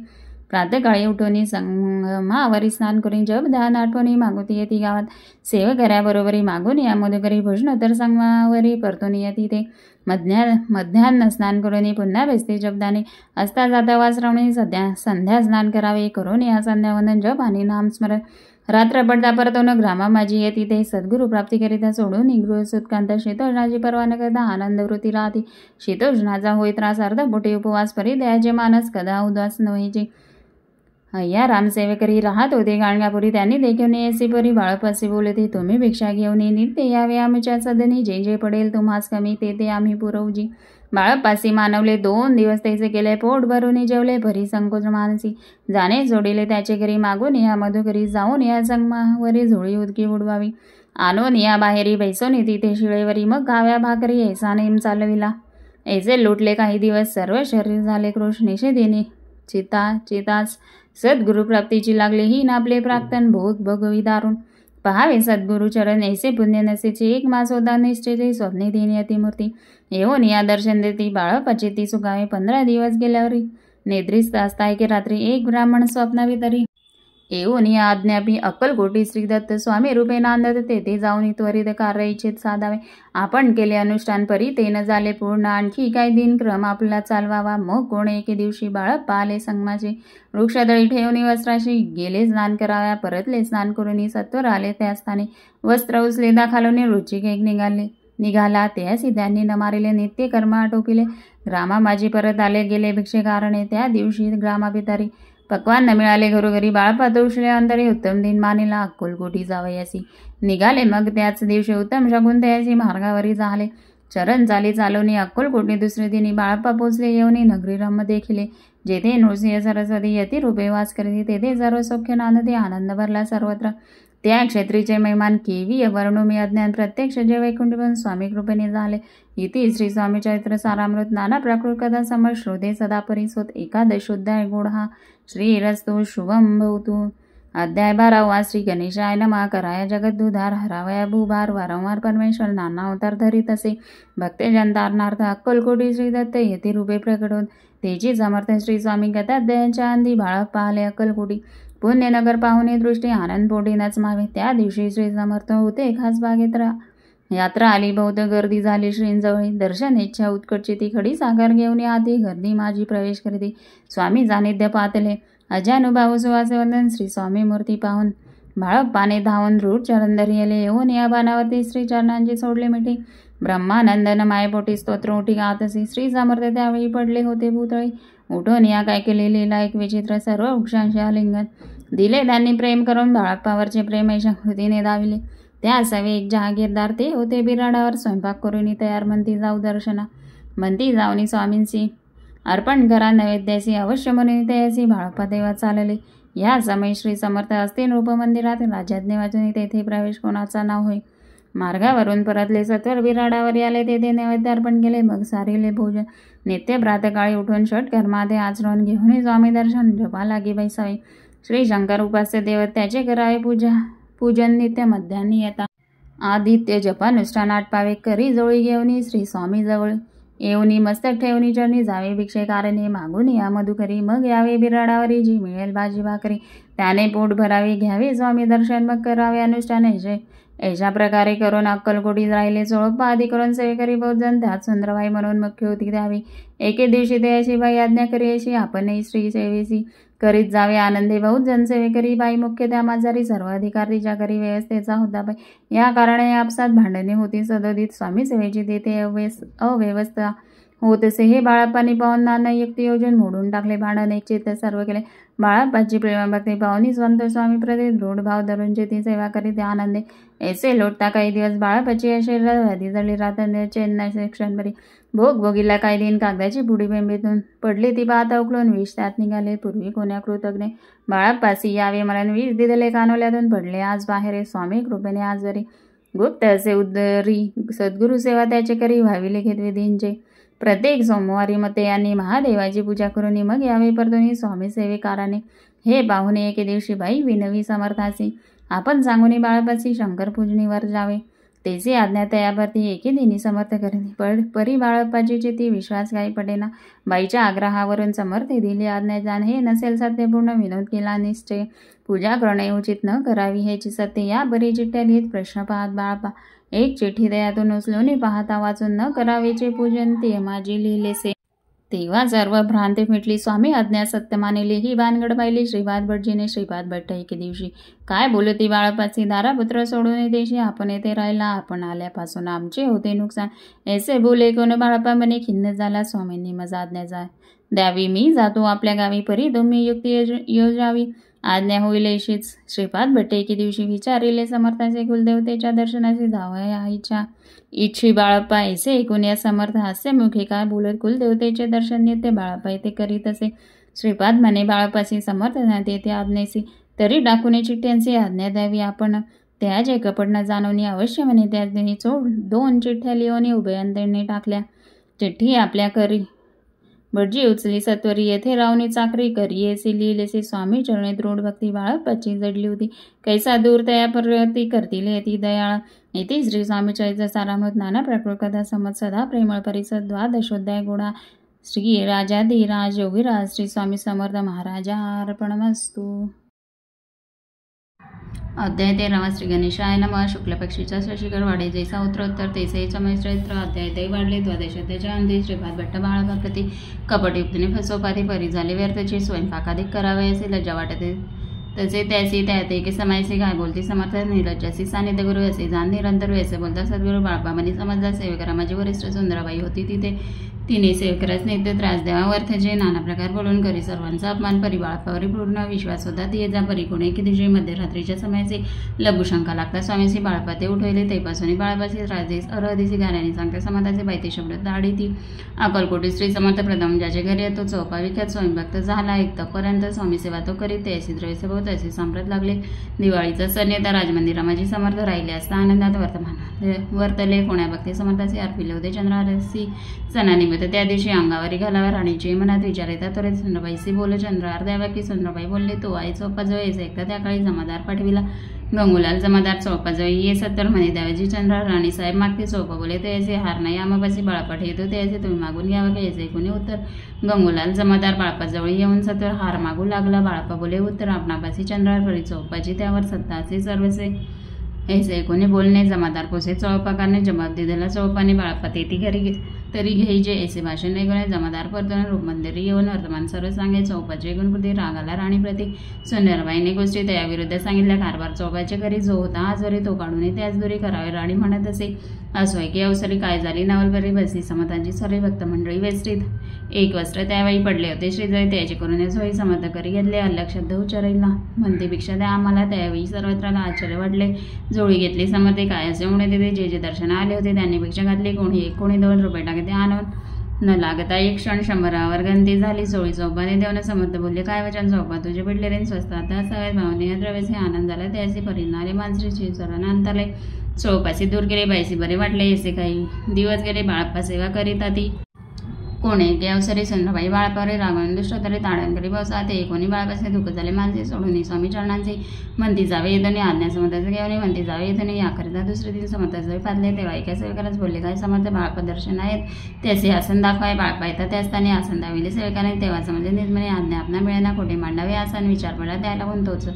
प्रातकाळी उठोनी संगमावरी स्नान करून जप ध्यान आठवणी मागुती येती गावात. सेवकऱ्याबरोबरी मागून या मधुकरी भोजनोत्तर संगमावरी परतून येती ते. मध्यान्ह स्नान करून पुन्हा बेसते जपदाने. असता जाता वासरवणी संध्या स्नान करावे. करून या संध्यावंदन जप आणि नामस्मरण. रात्र पडता परतून ग्रामा माझी येती ते. सद्गुरु प्राप्ती करिता सोडून गृह सुतकांत शीतोष्णाची पर्वा न करता आनंद वृत्ती राहती. शीतोष्णाचा होई त्रास अर्ध पोटी उपवास परी द्यायचे मानस कदा उदास नव्हेचे. अय्या रामसेवे करी राहत होते गाणगापुरी. त्यांनी देखील ऐसी परी बाळपासी बोलते. तुम्ही भिक्षा घेऊन नित्य यावे आमच्या सदनी. जे जे पडेल तुम्हास कमी ते ते आम्ही पुरवजी. बाळपासी मानवले 2 दिवस त्याचे केले. पोट भरून जेवले भरी संकोच मानसी. जाणे जोडिले त्याचे घरी मागून या मधुकरी. जाऊन या संगमावरी झोळी उदकी उडवावी. आणून या बाहेरी बैसोनी तिथे शिळेवरी. मग खाव्या भाकरी ऐसा नेम चालविला. ऐसे लुटले काही दिवस. सर्व शरीर झाले कृश. निषेधीने चिताच सद्गुरुप्राप्तीची लागले. ही नापले प्राक्तन भोग भोगवी दारुण. पहावे सद्गुरु चरण ऐसे पुण्य नसेचे. 1 मास होता निश्चय स्वप्ने देणे अतिमूर्ती. येऊन या दर्शन देती बाळपाची ती सुखावे. 15 दिवस गेल्यावरी नेद्रिस्त असता एके रात्री एक ब्राह्मण स्वप्नावितरी. येऊन या आज्ञापी अक्कलकोटी श्रीदत्त स्वामी रूपे नांदत. तेथे जाऊन त्वरित कार्य इच्छित साधावे. आपण केले अनुष्ठान परी ते न झाले पूर्ण. आणखी काही दिनक्रम आपला चालवावा. मग कोण एके दिवशी बाळप्पा आले संगमाचे. वृक्षदळी ठेवून वस्त्राशी गेले स्नान कराव्या. परतले स्नान करून सत्वर आले त्या स्थानी. वस्त्र उचले दाखालून रुचिक एक निघाला. त्यासी त्यांनी न मारिले. नित्य कर्म आटोपिले. ग्रामा माझी परत आले गेले भिक्षेकारणे. त्या दिवशी ग्रामाभितारी पक्वान न मिळाले. घरोघरी बाळपा उठले अंतरी. उत्तम दिन मानिला अक्कलकोटी जावयासी. निघाले मग त्याच दिवशी उत्तम शकुन तयासी मार्गावरी झाले. चरण चाली चालवणी अक्कलकोटी. दुसरे दिनी बाळप्पा पोचले. येऊनी नगरी रम्य देखिले. जेथे नृसिंह सरस्वती यती रूपे वास करीती. तेथे सर्व सौख्य नांदते. आनंद भरला सर्वत्र. त्या क्षेत्रीचे महिमान केवी वर्णू मी अज्ञान. प्रत्यक्ष जे वैकुंठीपण स्वामी कृपेने झाले. इति श्री स्वामी चरित्र सारामृत. नाना प्राकृत कथा समर श्रोते सदा परिसोत. एकादशोध्याय गुढहा. श्रीरस्तु शुभम भवतु. अध्याय 12. श्री गणेशाय नमः. कराया जगद्दुधार. हरावया भूभार. वारंवार परमेश्वर नाना अवतार धरीत असे. भक्तजन तारणार्थ अक्कलकोटी श्रीदत्त येथे रूपे प्रकट होत. तेची समर्थ श्री स्वामी गताध्यायांच्या अंधी बाळप्पा आले अक्कलकोटी. पुण्यनगर पाहुणे दृष्टी आनंद पोटी नचमावे. त्या दिवशी श्री समर्थ होते खास बागेत. यात्रा आली. बहुत गर्दी झाली श्रींजवळी. दर्शन इच्छा उत्कटची ती खडी सागर घेऊन आधी गर्दी माझी प्रवेश करते. स्वामी सानिध्य पातले. अजानुभाव सुवासवंदन. श्री स्वामी मूर्ती पाहून बाळप्पाने धावून दृढ चरण धरिले. येऊन या बाणावरती श्री चरणांची सोडले मिठी. ब्रह्मानंदन मायपोटी स्तोत्र उठी गातसी. श्री समर्थ त्यावेळी पडले होते भूतळी. उठून या काय केले लीला एक विचित्र. सर्व वृक्षांशी आलिंगन दिले त्यांनी प्रेम करून. बाळप्पावरचे प्रेम ऐशा कृतीने दाविले. त्या सवे एक जहागीरदार ते होते बिराडावर. स्वयंपाक करून तयार. म्हणती जाऊ दर्शना. म्हणती जाऊनी स्वामींशी अर्पण करा नैवेद्यासी. अवश्य म्हणून तयासी. बाळप्पा देवा चालले. या समय श्री समर्थ असते नृप मंदिरात. राजाज्ञे वाचून तेथे प्रवेश कोणाचा नाव होय. मार्गावरून परतले. सत्वर बिराडावर आले. तेथे नैवेद्य अर्पण केले. मग सारिले भोजन. नित्य प्रातकाळी उठून षटकर्मादे आचरण घेऊन स्वामी दर्शन जपा लागी बैसावे. श्री शंकर उपास्य देव त्याचे करावे पूजन. नित्य मध्यान्ही येता आदित्य जपानुष्ठान आटपावे. करी जोळी घेऊन श्री स्वामी जवळ येऊनी मस्तक ठेवणी चरणी जावे भिक्षेकारणे. मागून या मधुकरी. मग यावे बिराडावरी. जी मिळेल भाजी भाकरी त्याने पोट भरावे. घ्यावे स्वामी दर्शन. मग करावे अनुष्ठान. अशा प्रकारे करून अक्कलकोटी राहिले. चोळप्पा आदी करून सेवेकरी बहुजन. त्यात सुंदरबाई म्हणून मुख्य होती द्यावी. एके दिवशी ते अशी बाई आज्ञा करी अशी. आपणही श्री सेवेसी करीत जावे. आनंदे बहुजन सेवेकरी. बाई मुख्य त्या माझारी. सर्व अधिकार तिच्या करी. व्यवस्थेचा होता बाई. या कारणे आपसात भांडणे होती सदोदित. स्वामी सेवेची तेथे अव्यवस्था होत असे. हे बाळप्पांनी पाहून नाना युक्ती योजन मोडून टाकले. भांडण एक चित्त सर्व केले. बाळप्पाची प्रेमभक्ती पाहुनी स्वंत स्वामी प्रति दृढ भाव धरून ती सेवा करीत आनंदे ऐसे लोटता काही दिवस बाळापाची शरीरात व्याधी झाली रात्र चेन्नई क्षणभरी भोग भोगीला काही दिन कागदाची पुडी बेंबीतून पडली ती पाहता उकळून विष त्यात निघाले. पूर्वी कोण्या कृतज्ञ बाळापासी यावे मला विष दिलेले कानोल्यातून पडले आज बाहेर स्वामी कृपेने आजवरी गुप्त असे उदरी सद्गुरु सेवा त्याचे करी व्हावी लिखित विधींचे. प्रत्येक सोमवारी मते यांनी महादेवाची पूजा करून मग यावे परतुनी स्वामी सेवेकाराने. हे पाहुणे एके दिवशी बाई विनवी समर्थासी आपण सांगूनी बाळापासी शंकर पूजनीवर जावे. तेची आज्ञा तयावरती एके दिनी समर्थ करणे परी बाळप्पाची चिती विश्वास काही पडेना. बाईच्या आग्रहावरून समर्थे दिली आज्ञा जाण हे नसेल सत्यपूर्ण विनोद केला निश्चय. पूजा करणे उचित न करावी हेची सत्य या बरी चिठ्ठ्या लिहित प्रश्न पाहत बाळप्पा एक चिठ्ठी दयातून उचलून पाहता वाचून न करावेचे पूजन ते माझी लिहिलेसे. तेव्हा सर्व भ्रांती मिटली स्वामी आज्ञा सत्य मानिली ही भानगड पाहिली श्रीपाद भटजीने. श्रीपाद भट्ट एके दिवशी काय बोलती बाळपासी दारापुत्र सोडून देशी आपण येथे राहिला आपण आल्यापासून आमचे होते नुकसान ऐसे बोले कोण बाळप्पा म्हणे खिन्न झाला. स्वामींनी मजा आज्ञा द्यावी मी जातो आपल्या गावी परी तुम्ही युक्ती योजावी आज्ञा होईल अशीच. श्रीपाद भट्ट एके दिवशी विचारिले समर्थाचे कुलदेवतेच्या दर्शनाचे जावयाच्या इच्छी बाळप्पा ऐसे ऐकून या समर्थ हास्यमुखे काय बोलत कुलदेवतेचे दर्शन येते बाळप्पा येथे करीत असे. श्रीपाद म्हणे बाळप्पासी समर्थ येते आज्ञेसी तरी डाकुने चिठ्ठ्यांची आज्ञा द्यावी आपण त्याचे कपट न जाणवणी अवश्य म्हणे त्याने चोड 2 चिठ्ठ्या लिहून उभयंतरने टाकल्या. चिठ्ठी आपल्या करी भटजी उचली सत्वरी येथे रावणी चाकरी करियेसी लिहिलेसी स्वामी चरणे दृढ भक्ती बाळप्पाची जडली होती कैसा दूर तया प्रवृत्ती करतील येती दयाळ. येथे श्री स्वामी चरित्र सारामृत नाना प्रकृत कथा समत सदा प्रेमळ परिसद द्वादशोध्याय गुणा श्री राजाधिराज योगीराज श्री स्वामी समर्थ महाराजा अर्पणमस्तु. अध्याय 13 श्री गणेशाय नमः. शुक्ल पक्षीचा शशिकर वाढे जैसा उत्तरोत्तर तैसे चरित्र अध्याय ते वाढले. द्वादशोध्यायाच्या अंती श्रीपाद भट्ट बाळप्रती कपटयुक्तीने फसवपाती परी झाले व्यर्थचे स्वयंपाकाधिक करावे असे लज्जा वाटते तसे त्यासी त्यात एके समायसी काय बोलती समर्थ निर्लज्जासी सानिध्य गुरु असे जाण निरंतर असे बोलता सद्गुरू बाळप्पामनी समजला. सेवेकरा माझी वरिष्ठ सुंदराबाई होती तिने सेवकरास नित्य त्रास द्यावा वर्थजे नाना प्रकार बोलून करी सर्वांचा अपमान परी बाळप्पावरी पूर्ण विश्वास होता. ती जा परी कोणी की दिवशी मध्यरात्रीच्या समयाचे लघुशंका लागता स्वामीसी बाळप्पा ते उठवले तेपासून बाळप्पाची त्रासदेस अरहदिसी गाण्याने सांगते समर्थाचे बायते शब्द दाढी ती अकलकोटी श्री समर्थ प्रथम ज्याचे घरी येतो चौपा विख्यात स्वयंभक्त झाला. एक तपर्यंत स्वामी सेवा तो करीत ते अशी द्रव्यसभोवत असे सांप्रत लागले. दिवाळीचा सण येता राजमंदिरा माझी समर्थ राहिले असता आनंदात वर्तले कोण्या भक्ती समर्थाचे अर्पिले होते. चंद्रारसी सणानिमित्त त्या दिवशी अंगावरी घालावा राणीचे मनात विचार येतात त्वरित चंद्रबाईशी बोल चंद्रार द्यावा की चंद्रबाई बोलले तो आई चौपाजवळ यायचा एकदा त्या काळी जमादार पाठविला. गंगूलाल जमादार चौपाजवळ ये सत्तर म्हणे द्यावाजी चंद्रार राणीसाहेब मागते चौपा बोले ते याचे हार नाही आमापाशी बाळापाठ येतो ते याचे तुम्ही मागून घ्यावा का याचे कोणी उत्तर. गंगूलाल जमादार बाळापाजवळ येऊन सत्तर हार मागू लागला. बाळापा बोले उत्तर आपणापाशी चंद्रार परी चौपाची त्यावर सत्ता असे सर्वसे ऐसे कोणी बोलणे जमादार पोसे चौपाकाने जबाब दिलेला. चौपाने बाळप्पा तेथी घरी तरी घ्यायचे ऐसे भाषण ऐकून जमादार परतून रूपमंदिरी येऊन वर्तमान सर्व सांगे. चौपाचे गुणकृती रागाला राणीप्रती सुंदरबाईने गोष्टी त्याविरुद्ध सांगितल्या. कारभार चौपाच्या घरी जो होता आजवरी तो काढून त्याच दुरी करावे राणी म्हणत असे. असो की अवसरी काय झाली नवलबरी बसली समतांची सर्व भक्त मंडळी वेस्त्रीत एक वस्त्र त्यावेळी पडले होते. श्रीजय त्याचे करून सोयी समर्थ करी घेतले. अल्लख शब्द उच्चारला म्हणते भिक्षा द्या आम्हाला. त्यावेळी सर्वत्राला आश्चर्य वाटले. जोळी घेतली समर्थे काय असे म्हणून तिथे जे जे दर्शन आले होते त्यांनी भिक्षा घातली. कोणी 1 कोणी 2 रुपये टाकते आणून न लागता एक क्षण 100वर गंती झाली. सोळी चौपाने देवनं समर्थ बोलले काय वचन चौपा तुझे पिडले रे स्वस्त आता सगळ्यात भावने द्रव्याचे आनंद झाला. त्याचे परिणाले मानश्रीची सर्वांना अंतरले. चौपाशी दूर गेले बाईसी बरे वाटले. असे काही दिवस गेले बाळप्पा सेवा करीता ती कोणे की अवसरी चंद्रबाई बाळप्पावरी रागवून दुष्ट तरी ताडण करी बसा. ते कोणी बाळप्पाचे दुःख झाले माणसे सोडून स्वामी चरणांचे म्हणती जावे येतनी आज्ञा समर्थाचे घेऊन म्हणती जावे येतनी याकरिता दुसरे दिन समर्थाचे पाजले. तेव्हा एका सेवकालाच बोलले काय समर्थ बाळप्पा दर्शन आहेत त्याचे आसन दाखवाय. बाळप्पा येतात त्या स्थानी आसन दाविले. सेवकाने तेव्हा समजले निर्मने आज्ञा आपणा मिळेना कोठे मांडावे आसन विचार पडला त्याला होऊन तोच.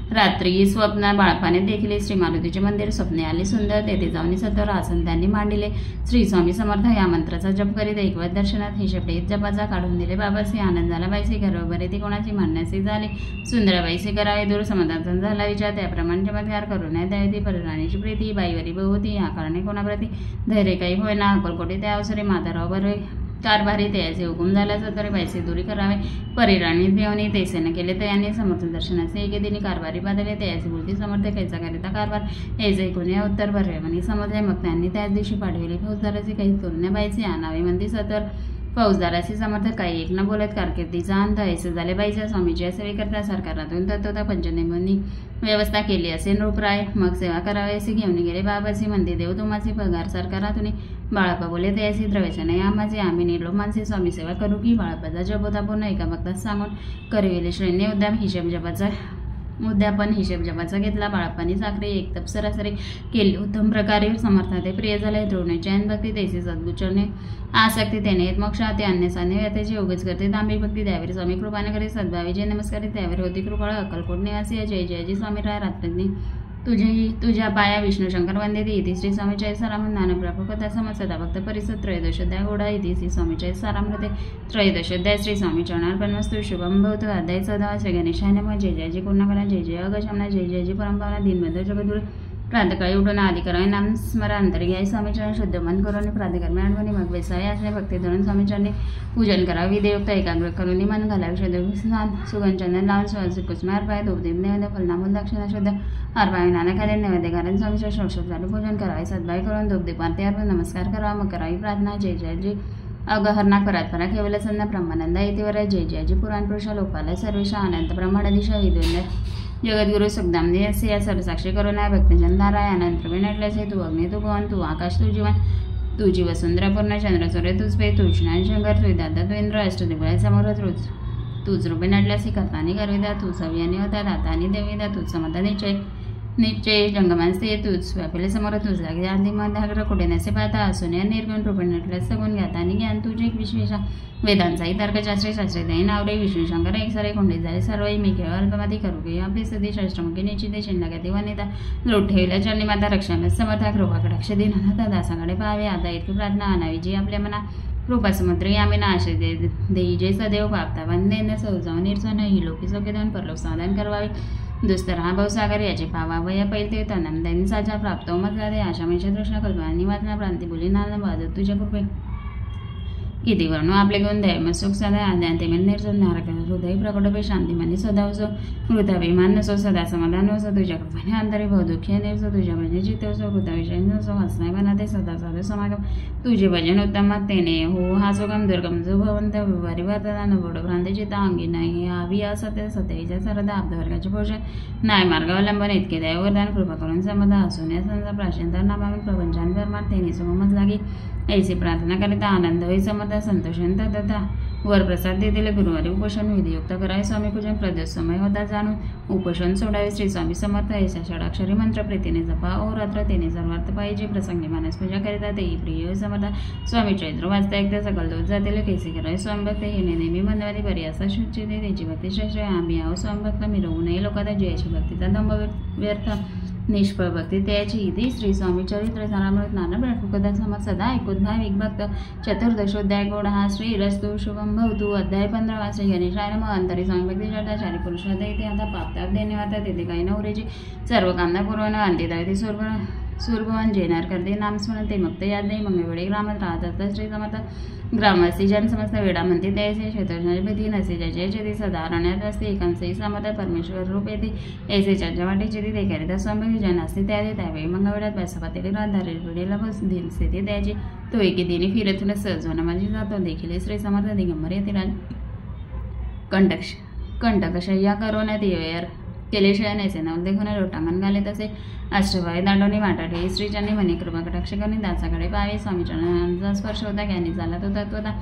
रात्री स्वप्ना बाळप्पाने देखील श्री मारुतीचे मंदिर स्वप्ने आले सुंदर. तेथे जाऊन सत्तर आसन त्यांनी मांडिले. श्री स्वामी समर्थ या मंत्राचा जप करीत ऐकवत दर्शनात हे शब्द जपाचा काढून दिले. बाबासी आनंद झाला. बाईसी गर्भभरे ती कोणाची मांडण्याचे झाले. सुंदराबाईसी करावे दूर समर्थांचा झाला विचार त्याप्रमाणे चमत्कार करू नये द्यावी. ती परराणीची प्रीती बाईवरी बहुती या कारणे कोणाप्रती धैर्य काही होय ना. अकलकोटी त्या अवसरे माताराव बरे कारभारी तयाचे हुकुम झाला तरी पैसे दूरी करावे परिराणी देवनी तैसे न केले तयाने समर्थ दर्शनाचे एके दिनी कारभारी बदलले तयाचे बोलती समर्थ कैचा करिता कारभार याचे कोणी उत्तर भरले म्हणे समजले मग त्यांनी त्याच दिवशी पाठविले फौजदाराचे काही तोरण्या बाईचे आणावे म्हणती सतर फौजदाराचे समर्थक काही एक न बोलत कारकिर्दीचा अंत ऐसे झाले बाईच्या स्वामीच्या सेवेकरता सरकारातून तत्वता पंचनेमांनी व्यवस्था केली असे नृपराय मग सेवा करावे असे घेऊन गेले बाबाची म्हणते देव तुम्हाचे पगार सरकारातून बाळापा बोले तयाची द्रव्याच्या आम्हाचे आम्ही निर्लोभ माणसे स्वामी सेवा करू की बाळापाचा जप होता पूर्ण एका भक्तात सांगून करविले श्रेणी उद्यापन हिशेब जपाचा घेतला बाळाप्पानी साखरे एक तप सरासरी केली उत्तम प्रकारे समर्थाते प्रिय झाले द्रोणाची ऐन भक्ती तैसे सद्गुचरणे आसक्ती त्याने येत मोक्षा ते अन्य साने व्यथेचे योगच करते तांबी भक्ती त्यावर स्वामी कृपाने करे सद्भावी जय नमस्कारी त्यावर होती कृपाळ अक्कलकोट निवासी जय जयजी स्वामी राय रात्री तुझ्या पाया विष्णू शंकर वंदे इति श्री स्वामी जय साराम ज्ञान प्राप्त कथा समज सदा भक्त परिसर त्रयोदशोध्याय गोडा इति श्री स्वामी जय सारामृते त्रयोदशोध्याय श्री स्वामी चरणार्पणमस्तु शुभम भवतु अध्याय सदा श्री गणेशाय नमः जय जयजी पूर्णकरा जय जय अगशमना जय जयजी परंपरा दीनबंधू जगद्गुरु प्रातकाळी उठून आधी करावे नाम स्मरा अंतर घ्याय स्वामीचरण शुद्ध मन करून प्रातकर्मी आठवणी मग बेसावे असणे भक्ती धरून स्वामीचरणी पूजन करावे विधेयुक्त एकाग्र करून मन घालावे शुद्ध सुगंचंदन लावून सुकुस्मार पाय धूपदीप नैवेद्य फलनामूल दक्षिणा शुद्ध अर्पावे नाना खाद्य नैवेद्य कारण स्वामीच्या षोडशोप चालू पूजन करावे सद्भाय करून धूपदीपांती अर्पण नमस्कार करावा मग करावी प्रार्थना जय जयजी अगहरणा परात्परा केवल सन्न ब्रह्मानंद इतिवर जय जयजी पुराण पुरुष लोकाला सर्वेशा अनंत ब्रह्मांडदिशा विद्वेंद्र जगद्गुरु सुखदामने असे या सर्वसाक्षी करून आहे भक्तजन नाराय अनंत प्रवीण अटल्याचे तू अग्नी तू भवन तू आकाश तू जीवन तुझी वसुंधरा पूर्ण चंद्र सूर्य तुझ पे तू शंकर तू दादा तू इंद्र अष्टदिग्गज समोर तूच रूपे नटल्यासी करतानी करविदा तू सव्यानी होता दातानी देविदा तूच समता निश्चय जंगमांस्ते तूच व्यापिले समोर तुझ लागे आधी मध्याग्र कुठे नसे पाहता असून या निर्गुण रूपे नटल्यास सगुण घातानी ज्ञान तुझे एक विश्वेशा वेदांचाही तर्कशास्त्री शास्त्रीय नावरे विष्णू शंकर एक सारे कोंडे झाले सर्वही मी केवळ अल्पमाधी करू घे आपली सदी शास्त्रमुखी निश्चिते शिंडागती वनिता लोट ठेवल्या चरणी माता रक्षामे समर्था कृपाकटाक्ष दिननाथा दासाकडे पाहावे आता इतकी प्रार्थना आणावी जी आपल्या मना कृपासमुद्री आम्ही आशय देई जे सदैव पापता वंदेन सौजाव निर्सन ही लोकी सौख्यदान परलोक साधन करवावे दुस्तर हा भावसागर याचे पावा वया पैलते तनमदानी साजा प्राप्त मजला आशामेच्या तृष्णा कल्पना वाचना प्रांती बोली नाना बाजत तुझ्या कृपे किती वर्णो आपले गुण दैव सुख सदा आद्यांते मिल निर्जन नारक हृदय प्रकटपे शांतिमानी सदा असो मृताभिमान नसो सदा समाधान असो तुझ्या कृपाने अंतरी बहुदुःखी नसो तुझ्या भजन चित्त असो कृताविषय नसो हसनाय बनाते सदा साधू समागम तुझे भजन उत्तम तेने हो हा सुगम दुर्गम जो भवंत विवारी वर्तदान बोड भ्रांती चित्ता अंगी नाही आवी असत्य सत्यच्या सरदा आब्धवर्गाचे पोषण नाय मार्गावलंबन इतके दैवदान कृपा करून समदा असून या संसा प्राचीनतर नामावी प्रपंचान परमार्थ तेने समज लागी ऐसी प्रार्थना करिता आनंद होई समता संतोषन तथा वर प्रसाद देतील गुरुवारी उपोषण विधियुक्त करावे स्वामी पूजन प्रदेश समय होता जाणून उपोषण सोडावे श्री स्वामी समर्थ ऐसा षडाक्षरी मंत्र प्रीतीने जपा ओ रात्र तेने सर्वार्थ पाहिजे प्रसंगी मानस पूजा करिता तेही प्रिय समर्थ स्वामी चैत्र वाचता एकदा सकल दोष जातील कैसे करावे स्वामी भक्त हे नेहमी मनवादी बरी असा शुचिते त्याची भक्ती श्रेष्ठ आम्ही आहो स्वामी भक्त मिरवू नये लोकांना जयाची भक्तीचा दंभ व्यर्थ निष्फळ भक्ती त्याची इथे श्री स्वामी चरित्र सारामृत नाना ब्रह्मकथा समज सदा ऐकोद्भाविक भक्त चतुर्दशोध्याय गोड हा श्री रस्तु शुभम भवतु अध्याय 15 श्री गणेशाय नमः अंतरी स्वामी भक्ती चर्चाचारी पुरुषार्थ इथे आता पापताप देणे वाटतात तेथे काही नवरेची सर्व कामना पूर्वण अंतिता येथे सूर्भवन जेनार करते नामस्मरण ते मग याद नाही मंगळवेळी ग्रामात राहत असतात श्री समर्थ ग्रामवासी जन समस्त वेडा म्हणते त्याचे क्षेत्रज्ञाची भीती नसे ज्याचे ते सदाहरण्यात असते एकांचही समर्थ परमेश्वर रूप येते ऐसे चर्चा वाटेची ते करिता स्वामी जन असते त्यावेळी मंगळवेळात बसपातेले राधारी पिढीला बस दिलसे ते त्याची तो एके दिनी फिरतून सहज माझी जातो देखील श्री समर्थ दिगंबर येते राज कंटकशय्या करोनात येर केलेशिवाय नैसे नवदेखून लोटांगण घाले तसे अष्टभाई दांडोनी वाटाटे श्रीचंदी म्हणे कृपाकटाक्ष करणे दासाकडे पाहावे स्वामीचरणांचा स्पर्श होता ज्ञानी झाला तो तत्वता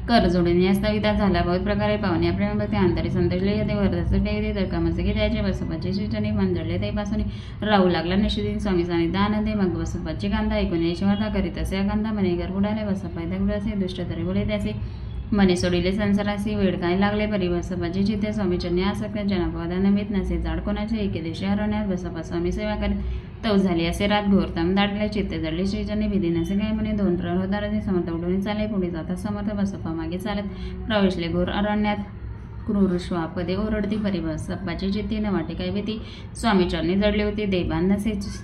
कर जोडीने अस्ताविता झाला बहुत प्रकारे पाहुणे प्रेमभक्ती अंतरी संतोषले येते वरदाचे काही तर्कमसे की त्याचे बसपाचे श्रीचंदी मंजळले त्यापासून राहू लागला निश्चित स्वामी सानिध्य आनंदे मग बसपाची कांदा ऐकून याची वार्ता करीत असे या कांदा म्हणे घर बुडाले बसपाय दगडाचे दुष्ट तरी बोले त्याचे मने सोडिले संसारासी वेळ काय लागले परिवासपाचे चित्ते स्वामीचरणी आसक्त जनपदान मीत नसे जाड कोणाचे एके दिवशी हरवण्यात बसपा स्वामी सेवा करीत तव झाली असे रात घोरतम दाटले चित्ते जडले श्रीचरणी विधी नसे काय म्हणे दोन प्रहर होताराचे समर्थ उडून चाले पुढे जातात समर्थ बसपा मागे चालत प्रवेशले घोर अरण्यात क्रूर श्वापदे ओरडती परिवासपाची चित्ती न वाटे काय भीती स्वामीचरणी जडली होती देवान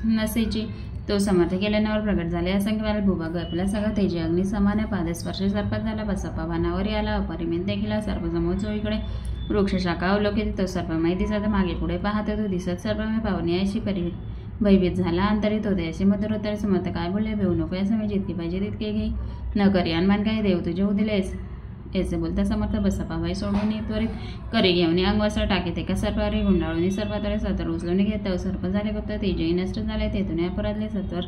नसेची तो समर्थ केल्यावर प्रगट झाले. असंख्य वेळा भूभाग व्यापला, सगळं तेजे अग्नी समान पादस्पर्श सर्पात झाला. बसप्पा वानावर आला, अपरिमित देखील सर्पसमोर चोळीकडे वृक्ष शाखा अवलोकित. तो सर्पमय दिसत मागे पुढे पाहत तो दिसत सर्पमय पावणे अशी भयभीत झाला. अंतरित होते असे मधुर उत्तर. समर्थ काय बोलले, भेऊ नको या समय जितकी पाहिजे तितके घे, न करी अनमान काय देव तुझे उदिलेस. याचे बोलता समर्थ बसप्पा बाई सोडून त्वरित करी घेऊन अंगवस्त्र टाकीत एका सर्पावरी गुंडाळून सर्पातळे सत्वर उचलून घेत सर्प झाले गुप्त. तेजही नष्ट झाले. तेथून अपराधले सत्वर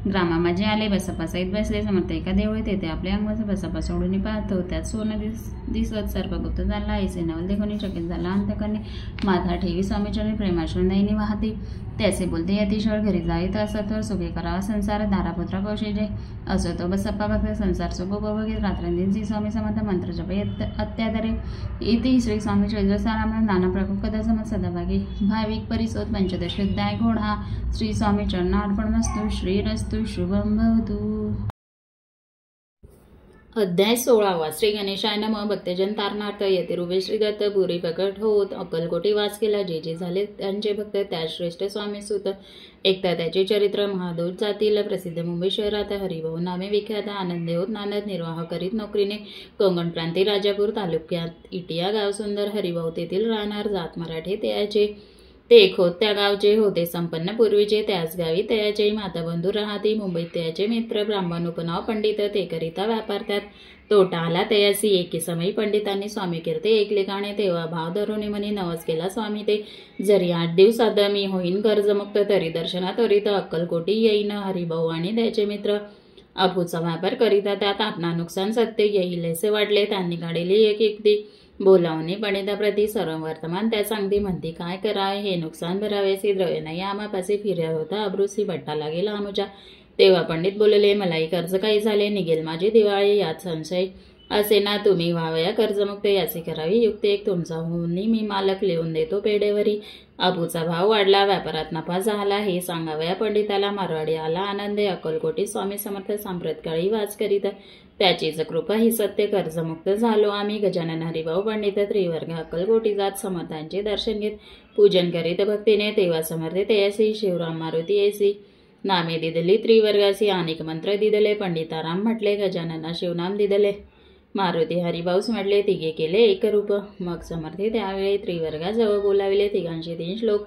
ग्रामामाजे आले. बसप्पा सहित बसले. समर्थ एका देवळी तेथे आपले अंगवस्त्र बसप्पा सोडून पाहतो. त्यात सोनं दिसत सर्प गुप्त झाला. ऐसे नवल देखून चकित झाला. अंतकरणे माथा ठेवी स्वामीचरणी प्रेमाश्रू नयनी वाहती. त्याचे बोलते अतिशय घरी जाईत सत्वर सुखे करावा संसार धारापुत्र कौशेजे. असो तो बसप्पा भक्त संसार सुख उपभोगीत रात्रंदिनसी स्वामी समर्थ मंत्र जप अत्यादरे. इति श्री स्वामी चैत्रसाराम नाना प्रकोप कदा समत सदाभागी भाविक परिसोत पंचदश अध्याय घोडा. श्री स्वामी चरणार्पणमस्तु. श्रीरस्तु शुभम भवतु. अध्याय 16. श्री गणेशाय नमः. भक्तजन तारणार्थ येथे रुबे श्री दत्त पुरी प्रकट होत अक्कलकोटी वास केला. जे जे झाले त्यांचे भक्त त्या श्रेष्ठ स्वामी सुत. एकता त्याचे चरित्र महादूत जातील प्रसिद्ध. मुंबई शहरात हरिभाऊ नामे विख्यात. आनंदे होत नानद निर्वाह करीत नोकरीने. कोकण प्रांती राजापूर तालुक्यात इटिया गाव सुंदर. हरिभाऊ तेथील राहणार. जात मराठे त्याचे. ते खोत त्या गावचे होते संपन्न पूर्वीचे. त्याच गावी त्याचे माता बंधू राहती. मुंबईत त्याचे मित्र ब्राह्मण उपनाव पंडित. ते करिता व्यापार त्यात तोटा आला तयासी. एके समयी पंडितांनी स्वामी कीर्ती ऐकले काणे. तेव्हा भाव धरून म्हणे नवस केला स्वामी ते. जरी 8 दिवसात मी होईन कर्जमुक्त तरी दर्शना त्वरित अक्कलकोटी येईन. हरिभाऊ आणि त्याचे मित्र अपूचा व्यापार करिता त्यात आपणा नुकसान सत्य येईल असे वाटले. त्यांनी काढली एक युक्ती. बोलावणे पंडिताप्रती सर्व वर्तमान त्या सांगती. म्हणती काय करावे हे नुकसान भरावेसे द्रव्य नाही आमापासे फिर्या होता. अब्रुसी बट्टा लागेल आमुच्या. तेव्हा पंडित बोलले मलाही कर्ज काही झाले निघेल माझी दिवाळी यात संशय असे ना. तुम्ही व्हावया कर्जमुक्त याचे करावी युक्त एक. तुमचा होऊन मी मालक लिहून देतो पेढेवरी. अपूचा भाव वाढला. व्यापारात नफा झाला हे सांगावया पंडिताला. मारवाडी आला आनंदे. अक्कलकोटी स्वामी समर्थ सांप्रतकाळी वाच करीत. त्याचीच कृपा ही सत्य कर्जमुक्त झालो आम्ही. गजानन हरिभाऊ पंडित त्रिवर्ग अक्कलकोटी जात. समर्थांचे दर्शन घेत पूजन करीत भक्तीने. तेव्हा समर्थ तयासी. शिवराम मारुती येसी नामे दिदली त्रिवर्गासी. अनेक मंत्र दिदले. पंडिताराम म्हटले. गजानना शिवनाम दिदले. मारुती हरिभाऊस म्हटले. तिघे केले एक रूप. मग समर्थे त्यावेळी त्रिवर्गाजवळ बोलाविले. तिघांचे 3 श्लोक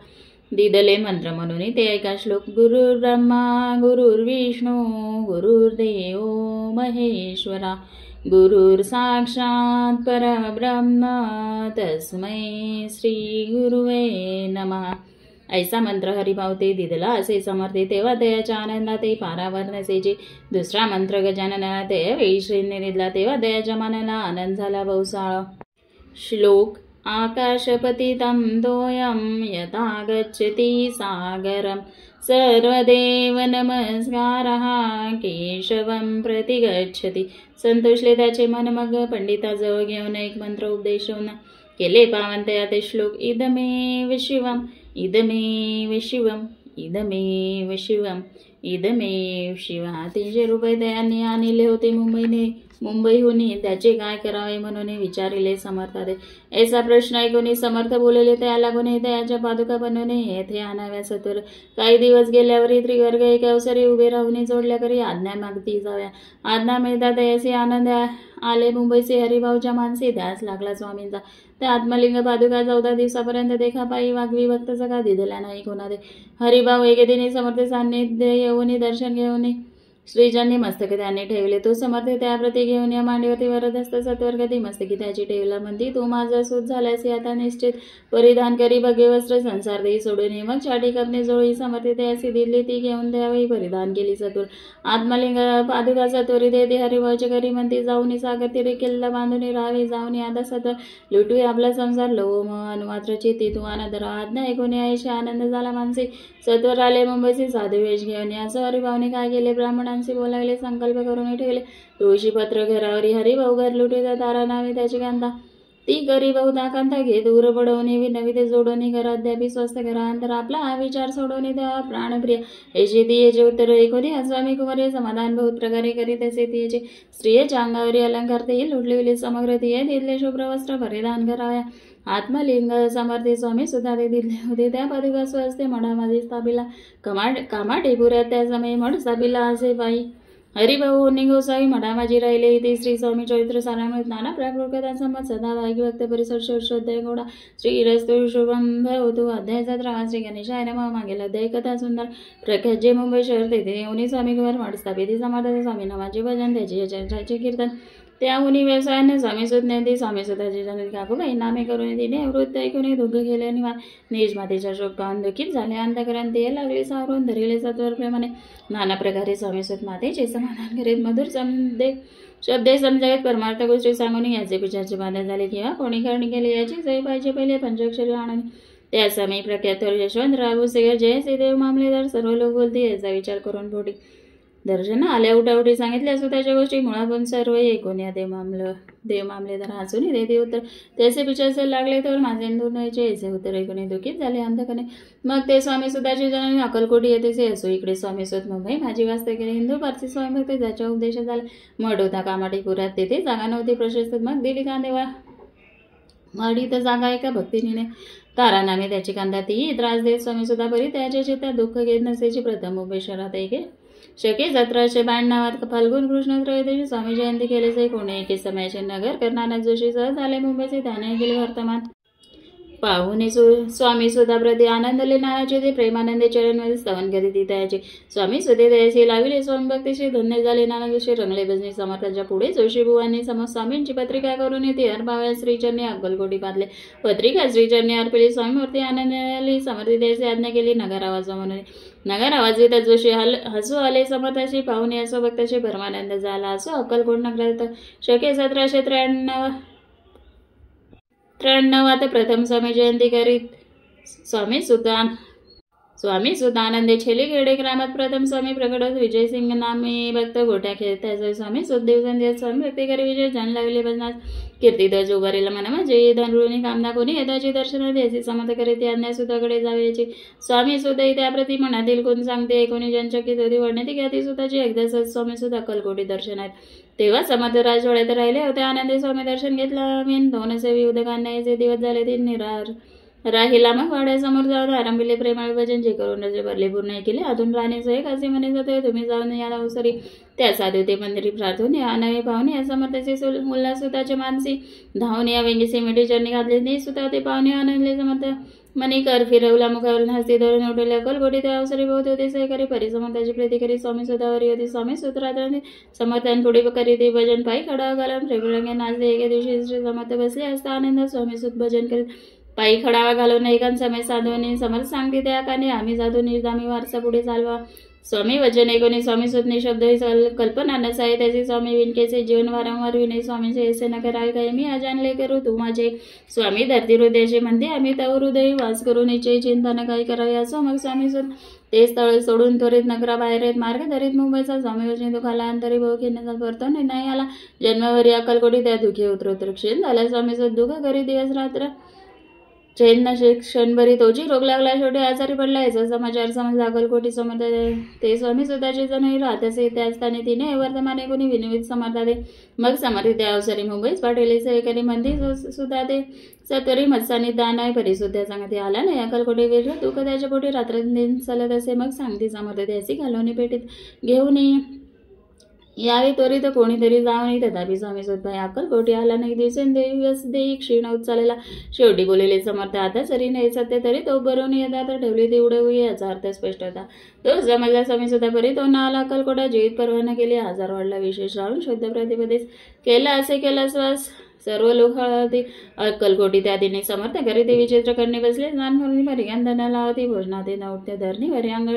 दिदले मंत्र म्हणून ते ऐका श्लोक. गुरुर् ब्रह्मा गुरुर्विष्णू गुरुर्देव महेश्वरा गुरुर् साक्षात परब्रह्म तस्मै श्री गुरुवे नमः. ऐसा मंत्र हरिभाऊ ते दिदला असे समर्थे. तेव्हा दयाच्या आनंदात ते पारावर नसेचे. दुसरा मंत्र गजाननाला ते वेळी श्रीने दिला. तेव्हा दयाच्या मानाला आनंद झाला बहुसाळ. श्लोक. आकाशपतितं तोयं यथा गच्छति सागरं सर्वदेव नमस्कारः केशवं प्रति गच्छति. संतोषले त्याचे मन. मग पंडिताजवळ घेऊन एक मंत्र उपदेशून केले पावन ते श्लोक. इदमेव शिवम इदमेव शिवम इदमेव शिवम इदमेव शिवा. 300 रुपये त्यांनी आणले होते मुंबईहून. त्याचे काय करावे म्हणून विचारिले समर्थादे. ऐसा प्रश्न ऐकून समर्थ बोलले. त्या लागून त्याच्या पादुका बनवून येथे आणाव्या सत्वर. काही दिवस गेल्यावर त्रिवर्ग एक अवसरी उभे राहून जोडल्या करी आज्ञा मागती जाव्या. आज्ञा मिळतात असे आनंद आले मुंबईचे हरिभाऊच्या मानसी. ध्यास लागला स्वामींचा. त्या आत्मलिंग पादुका 14 दिवसापर्यंत देखा पायी वागवी भक्त सका दिदल्या नाही कोणादे. हरिभाऊ एके दिनी समर्थ सान्निध्य येऊन दर्शन घेऊन श्रीजांनी मस्तक त्यांनी ठेवले. तो समर्थ त्याप्रती घेऊन या मांडीवरती वरदस्त सत्वरगती मस्तकी त्याची ठेवला. म्हणती तू माझा सूत झाल्यास आता निश्चित परिधान करी भगवे वस्त्र संसार देई सोडून. मग छाटी कपणे जोळी समर्थ त्यासी दिली. ती घेऊन द्यावी परिधान केली सत्वर. आत्मलिंग पादुका सत्वरी देते हरिभाऊच्या घरी. म्हणती जाऊन सागर तिरे किल्ला बांधून राहावी. जाऊन आता सत्वर लुटू आपला संसार लो मन मात्र चित्ती तू आनंद राहा. आज्ञा ऐकून ऐशी आनंद झाला मानसी. सत्वर आले मुंबईचे साधू वेश घेऊन. याचं हरिभाऊने काय केले ब्राह्मणांशी बोलावले. संकल्प करून ठेवले. तुळशीपत्र घरावरी हरिभाऊ घर लुटीचा तारा नावे त्याची कांता. ती करी बहुता कांता घे दूर पडवणे विनवी ते जोडवणे घरात द्यावी स्वस्थ घरांतर. आपला हा विचार सोडवणे द्या प्राणप्रिय ऐशी ती याचे उत्तर ऐकून स्वामी कुमारी समाधान बहुत प्रकारे करीत असे. तिचे स्त्रियेच्या अंगावरी अलंकार ते लुटलेले समग्र तिये तिथले शुभ्र वस्त्र परिधान कराव्या. आत्मलिंग समर्थे स्वामी सुद्धा ते दिले होते. त्या पादुका स्वस्ते मठामध्ये स्थापिला. कामाटेपुरात त्या समय मठ स्थापिला असे पायी. हरिभाऊ गोसावी मठामाजी राहिले. इथे श्री स्वामी चरित्र सारामृत नाना प्राकृत कथा संमत सदा वागी भक्त परिसर षोडशोध्याय गोडा श्री रस्तु शुभम भवतु. अध्याय 17. श्री गणेशाय नमः. मागील अध्याय कथा सुंदर. प्रख्यात जे मुंबई शहर तेथे येऊनी स्वामी कुमार मठ स्थापित. समर्थाचे स्वामी नामाचे भजन त्याचे चरित्राचे कीर्तन. त्या उनी व्यवसायाने स्वामी सुज्ञांती स्वामी सुधाचे जनती काकूबाई नामे करून तिने वृत्त ऐकून दुःख गेले आणि निज मातेच्या शोक पाहून दुःखित झाले. अंतकरण ते लागले सावरून धरिले सत्वर प्रेमाने. नाना प्रकारे स्वामी सुत मातेचे समाधान करीत मधुर शब्दे समजावीत परमार्थ गोष्टी सांगून याचे विचारचे बाधा झाले किंवा कोणी करणी केले याची जय पाहिजे पहिले पंचाक्षरी आनंद. त्या समय प्रख्यात यशवंतराव भुसेकर जय श्रीदेव मामलेदार सर्व लोक बोलते याचा विचार करून पोटी दर्शन आल्या उठाउठी सांगितल्या स्वतःच्या गोष्टी मुळापण सर्व ऐकून या देव मामलेदार हसून देते उत्तर त्याचे विचारसे लागले तर माझे दुर्नयचे याचे उत्तर ऐकून दुःखित झाले अंधकने. मग ते स्वामी सुधाची जननी अक्कलकोटी येतेचे असो. इकडे स्वामी सुत मुंबई माझी वास्तव केली. हिंदू पारसी स्वामी भक्त त्याच्या उपदेश झाला. मठ होता कामाटीपुरात. तेथे जागा नव्हती प्रशस्त. मग दिली कांदेवा मडी तर जागा एका भक्तिनीने तारा नामे त्याची कांदा ती त्रास देत स्वामी सुद्धा बरी त्याच्या चित्तात दुःख घेत नसायची. प्रथम मुंबई शहरात एके शके 1752 नावात फाल्गुन कृष्ण त्रयोदशी स्वामी जयंती केल्याचे कोणी एके समयाचे नगर करणारा जोशी सहज आले मुंबईचे. त्याने गेले वर्तमान पाहुणे स्वामी सुधा प्रति आनंदले नानाचे ते प्रेमानंदे चरणमध्ये स्तवन करीत त्याचे. स्वामी सुधे दयाशी लाविले. स्वामी भक्तीशी धन्य झाले. नाना जोशी रंगले भजनी समर्थांच्या पुढे जोशी बुवांनी स्वामींची पत्रिका करून येते हरभाव्या श्रीचरणी अक्कलकोटी पादले. पत्रिका श्रीचरणी अर्पिली. स्वामीमूर्ती आनंदाली समर्थी द्यायची आज्ञा केली. नगर आवाज म्हणून नगर आवाज जोशी हसू आले. समर्थाशी पाहुणे असो भक्ताशी परमानंद झाला असो. अक्कलकोट नगरात शके 1793 प्रथम स्वामी जयंती करीत स्वामी सुत आनंदे छेली खेडे ग्रामात प्रथम स्वामी प्रकट होत. विजयसिंग नामे भक्त गोट्या खेळता स्वामी सुत दिवसांदिवस स्वामी भक्ती करी विजय जन लागले भजनास कीर्ती ध्वज उभारेला मना म्हणजे धनरुणी कामना कोणी यदाची दर्शन द्यायची समर्थ करीत अन्या सुताकडे जावयाची. स्वामी सुतही त्याप्रती मनातील कोण सांगते कोणी जनचकित होती वडण्याची ख्याती सुताची. एकदा सहज स्वामी सुत अक्कलकोटी दर्शन आहेत. तेव्हा समर्थ राजवाड्यात राहिले होते. आनंदी स्वामी दर्शन घेतला. मीन दोन सेवी उदकांनाचे दिवस झाले. ते निरार राहिला. मग वाड्यासमोर जाऊन आरंभिले प्रेमाळ भजन जे करून रजे भरले पूर्ण केले. अजून राणीचं एक असे म्हणे जातोय तुम्ही जाऊन या अवसरी त्या साधू ते मंदिरी प्रार्थून या नवे पाहुणे या समर्थाचे उल्हास सुताचे मानसी धावून या वेंगीचे मिठी चरणी घातले. नाही सुता ते पाहुणे आनंदले. समर्थ मनी कर फिरवला. मुखावरून हस्ती धरून उठवले. अक्कलकोटी त्या अवसरी बहुत होते. सहकारी परिसमर्थाची प्रीती करी स्वामी सुतावरी होती. स्वामी सुत्रात्राने समर्थान पुढे करीत भजन पायी खडा घालून प्रेमरंगे नाचले. एके दिवशी श्री समर्थ बसले असता आनंद स्वामी सुत भजन करीत पायी खडावा घालून एकान समय साधवणे समर्थ सांगते त्या काने आम्ही जातो निर्दामी वारसा पुढे चालवा. स्वामी वचन ऐकून स्वामी सुत निशब्द कल्पना नसाय त्याचे. स्वामी विणकेचे जीवन वारंवार विणे. स्वामीचे ऐसे न करावे काय मी अजानले करू तू माझे. स्वामी धरती हृदयाचे म्हणते आम्ही तव हृदय वास करून इच्छे चिंता न काय करावे असो. मग स्वामी सुत ते स्थळ सोडून त्वरित नगरा बाहेर येत मार्ग धरीत मुंबईचा. स्वामी वचने दुखाला अंतरी भाऊ घेण्याचा परतो नाही आला. जन्मावरी अक्कलकोटी त्या दुखी उतरोत्तर क्षीण झाला. स्वामी सुत दुःख करी दिवस रात्र चैन क्षणभरी तोची रोग लागला. शेवटी आजारी पडला. याचा समाचार समज अक्कलकोटी समर्थ ते स्वामी सुताचे जनही राहतसे. त्या स्थानी तिने वर्तमाने कोणी विनिवित समर्था दे. मग समर्थ त्या अवसरी मुंबईस पाठवले. सहकारी मंदी सुद्धा ते सत्वरी मत्सानी दान आहे परिसुद्धा सांगते आला नाही. अक्कलकोटी विरलं दुःख त्याच्या पोटी रात्र दिन चालत असे. मग सांगते समर्थ त्याची घालवणी पेटीत घेऊन यावे त्वरित कोणीतरी जाऊन. तथापि स्वामी सुद्धा अक्कलकोटी आला नाही. दिवसेंदिवस देई क्षीण होत चालला. शेवटी बोललेले समर्थ आता सरी नाही सत्य तरी तो बरोवून येतात ठेवली ते उडवू याचा अर्थ स्पष्ट होता. तो समजला. स्वामी सुद्धा परी तो ना आला. अक्कलकोटा जीवित परवाना केली. आजार वाढला. विशेष राहून शुद्ध प्रतिपदेश केला. असे केला श्वास सर्व लोक हळती. अक्कलकोटी त्या दिनी समर्थ घरी ते विचित्र करणे बसले. स्नान करून परिगंधना लावती. भोजनाते न उठते धरणी वरी अंग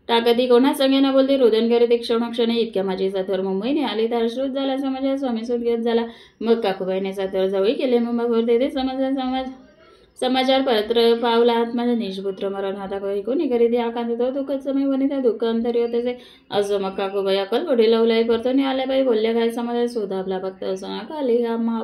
टाकती. कोणा संगे न बोलते. रुदन करीत क्षणोक्षणे. इतक्या माझी सत्वर मुंबईने आली तर श्रुत झाला. समाजा स्वामी सुत घेत झाला. मग काकूबाईने सत्वर जवळ केले. मुंबईवर तेथे समाचार पत्र पावला. आत्माचा निजपुत्र मरण होता. कोणी करीत आकांत तो दुःखद समय वनिता दुःख अंतरी होते असो. मग काकूबाई अक्कलकोटी लावलाय परतोनी आल्या बाई बोलल्या काय समाजात शोधा आपला फक्त असं खाली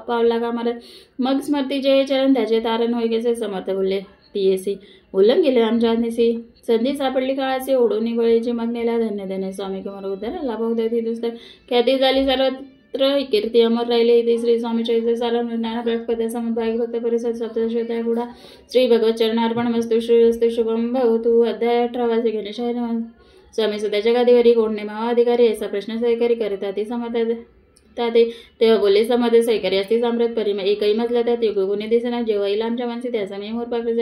पावला का मारत. मग स्मृती जय चरण त्याचे तारण होई गेसे. समर्थ बोलले टीएसी उल्लंघ गेले आमच्या निसी. संधी सापडली काळाचे ओढून बळीची मग नेला. धन्य धन्य स्वामी कुमार उद्धार लाभ होती दुसरं ख्याती झाली सर्व सर्वत्र कीर्ती अमर राहिले. इथे श्री स्वामी चरित्र सारामृत ज्ञानप्रद समद्भागी भक्त परिसर सप्तशोध्याय गुढा श्री भगवत चरणार्पणमस्तु. श्रीरस्तु शुभम भवतु. अध्याय 18. श्री गणेशाय नमः. स्वामी सुद्धाच्या गादीवरी कोण नेमावा अधिकारी असा प्रश्न सहकारी करीता ती समजतात तेव्हा बोलले समज सहकारी असती सम्राट परिमा एकही मजला त्यात योगगुणी दिसेना. जेव्हा येईल आमच्या मानसी त्याचा मी मोरपाखराचे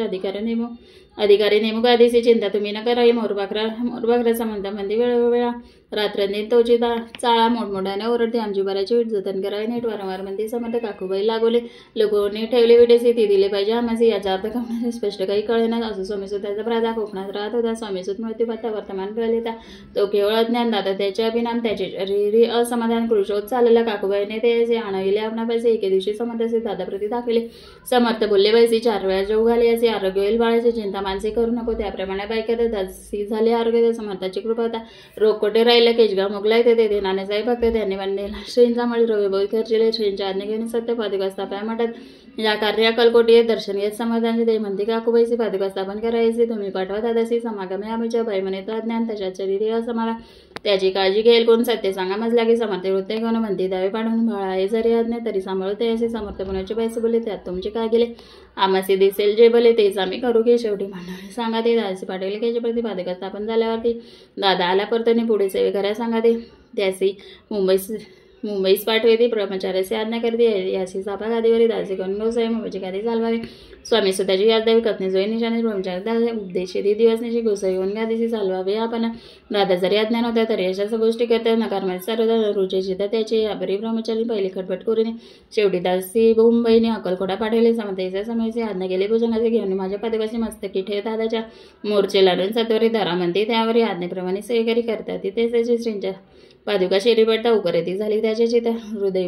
अधिकारी नेमू आधीची चिंता तुम्ही न करावी. मोरपाखराचा म्हणता मंदी वेळोवेळा रात्रंदिन तोची चाळा मोठमोठ्याने ओरडते. आमची बऱ्याची वीट जतन करावी नीट वारंवार म्हणते समर्थ. काकूबाई लागवले लोकोनी ठेवले विटेसी ती दिले पाहिजे आम्हासी. याचा अर्थ काढण्याचे स्पष्ट काही कळेना. असो स्वामीसूत त्याचा प्राधा कोकणात राहत होता. स्वामीसूत मृत्यू पत्ता वर्तमान कळलेता. तो केवळ अज्ञान दादा त्याचे अभिनाम त्याचे शरीरी असमाधान कृषोत चालला. काकूबाईने ते आणविले आपणा पैसे. एके दिवशी समर्थाचे दादाप्रती दाखविले. समर्थ बोलले बाईसी 4 वेळा जेव घाले असे आरोग्य होईल बाळाची चिंता मानसी करू नको. त्याप्रमाणे बायका दासी झाले आरोग्य. समर्थाची कृपा होता. रोग कोठे राहिला केजगाव मोगला येते ते नानासाहेब भक्त त्यांनी बांधलेला श्रींचा मळी रवी बहुत खर्चिले. श्रींच्या आज्ञा घेऊन सत्य पादुका स्थापना म्हणतात. या कार्य अक्कलकोटी दर्शन घेत समर्थांचे ते म्हणते काकूबाईची पादुका स्थापन करायची तुम्ही पाठवा. दादासी समागमे आमच्या बाई म्हणे तो अज्ञान तशात शरीर असमाला त्याची काळजी घेईल कोण. सत्य सांगा मजला की समर्थ वृत्ते कोण म्हणते दावे पाडून बाळा आहे जरी आज्ञा तरी सांभाळते असे समर्थ पुण्याचे पैसे बोलले. त्यात तुमचे काय गेले आम्हासी दिसेल जे बोले तेच आम्ही करू की. शेवटी मंडळी सांगा ते दादासी पाठवले की प्रति पादुका स्थापन झाल्यावरती दादा आला परतने पुढे सेवे करा सांगा ते त्यासी मुंबईस पाठवे. ती ब्रह्मचार्याची आज्ञा करते. याची सापा गादीवरी दासी करून व्यवसाय मुंबईची गादी चालवावी. स्वामी स्वतःची याद द्यावी. कपने जोई निशाने ब्रह्मचार्य उपदेश दिवस निशी गोसाई होऊन गादीशी चालवावे. आपण दादा जरी अज्ञान होता तरी अशा गोष्टी करतात. नकारमध्ये सर्व रुचेची तर त्याची यापरी ब्रह्मचारी पहिली खटपट करून शेवटी दासी मुंबईने अक्कलकोटा पाठवले. समतेच्या समयची आज्ञा केली. भुजंगाचे घेऊन माझ्या पादुकाची मस्तकी ठेव दादाच्या मोर्चे लाडून सत्वरी धरा म्हणते. त्यावर आज्ञेप्रमाणे सहकारी करतात. तिथे त्याची श्रींच्या पादुका शेरी पडता उकरती झाली. त्याचे चित्र हृदय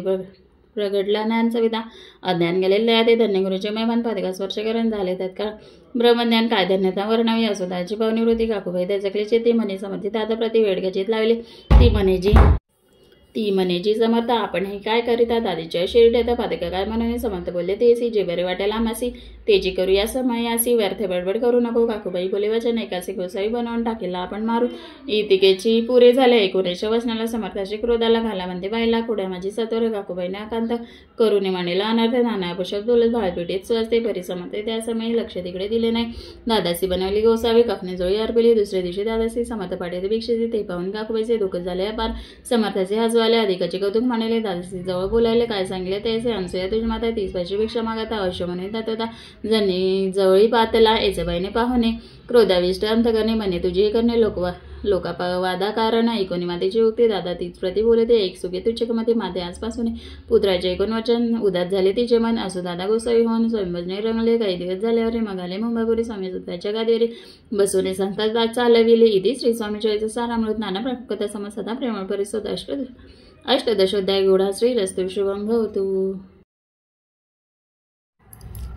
प्रगटला. ज्ञान सविता अज्ञान गेलेले ते धन्य गुरुचे मैमान पादुका स्पर्शकरण झाले. तत्काळ ब्रह्मज्ञान काय धन्यता वर्णावी असो. त्याची पावनिवृत्ती काकूबाई त्याचकलेची ती म्हणे समर्थ दादा प्रति वेडगचित लावले. ती म्हणे जी समर्थ आपण हे काय करीता दादीच्या शिर ठेवता पादुका काय म्हणून समर्थ बोलले तेसी जे बरे वाटेल आम्हासी तेची करूया समयासी. व्यर्थ बडबड करू नको. काकूबाई बोले वचन एकासी गोसावी बनवून टाकेला आपण मारू. इतिकेची पुरे झाले. 19 वचनाला समर्थाची क्रोधाला घाला म्हणते बाईला कुड्या माझी सत्वर. काकूबाईने आकांत करून म्हणेला अनर्थ नाना अपशब्द बोलत भाळपिटीत सुचते. परिसमर्थ त्या समयी लक्ष तिकडे दिले नाही. दादासी बनवली गोसावी. कफने जोळी अर्पिली. दुसऱ्या दिवशी दादासी समर्थ पाठीत भिक्षेची. ते पाहून काकूबाईचे दुःख झाले अपार. समर्थाचे हसवाले. अधिकाचे कौतुक मानले. दादासी जवळ बोलायले काय सांगले त्याचे अनसूया तुझी माता 30 पैसे भिक्षा मागता अवश्य म्हणून जात होता. जणी जवळी पातला येजबाईने पाहुणे क्रोधाविष्ट अंतकरणे म्हणे तुझी हे करणे लोकावादा कारण ऐकोनी मातेची उक्ती. दादा तीच प्रति बोलते. एक सुखे तुझ्या मते माते आजपासून पुत्राचे ऐकून वचन उदात झाले तिचे मन. असो दादा गोसावी होऊन स्वयंभजने रंगले. काही दिवस झाल्यावर मगाले मुंबईपुरी स्वामी सुद्धाच्या गादीवरी बसवणे संस्था चालविले. इथे श्री स्वामी चरित्र सारामृत नाना कथा समज सदा प्रेमळ परिसोद अष्टदशोध्याय गुढा श्रीरस्तु शुभम भवतु.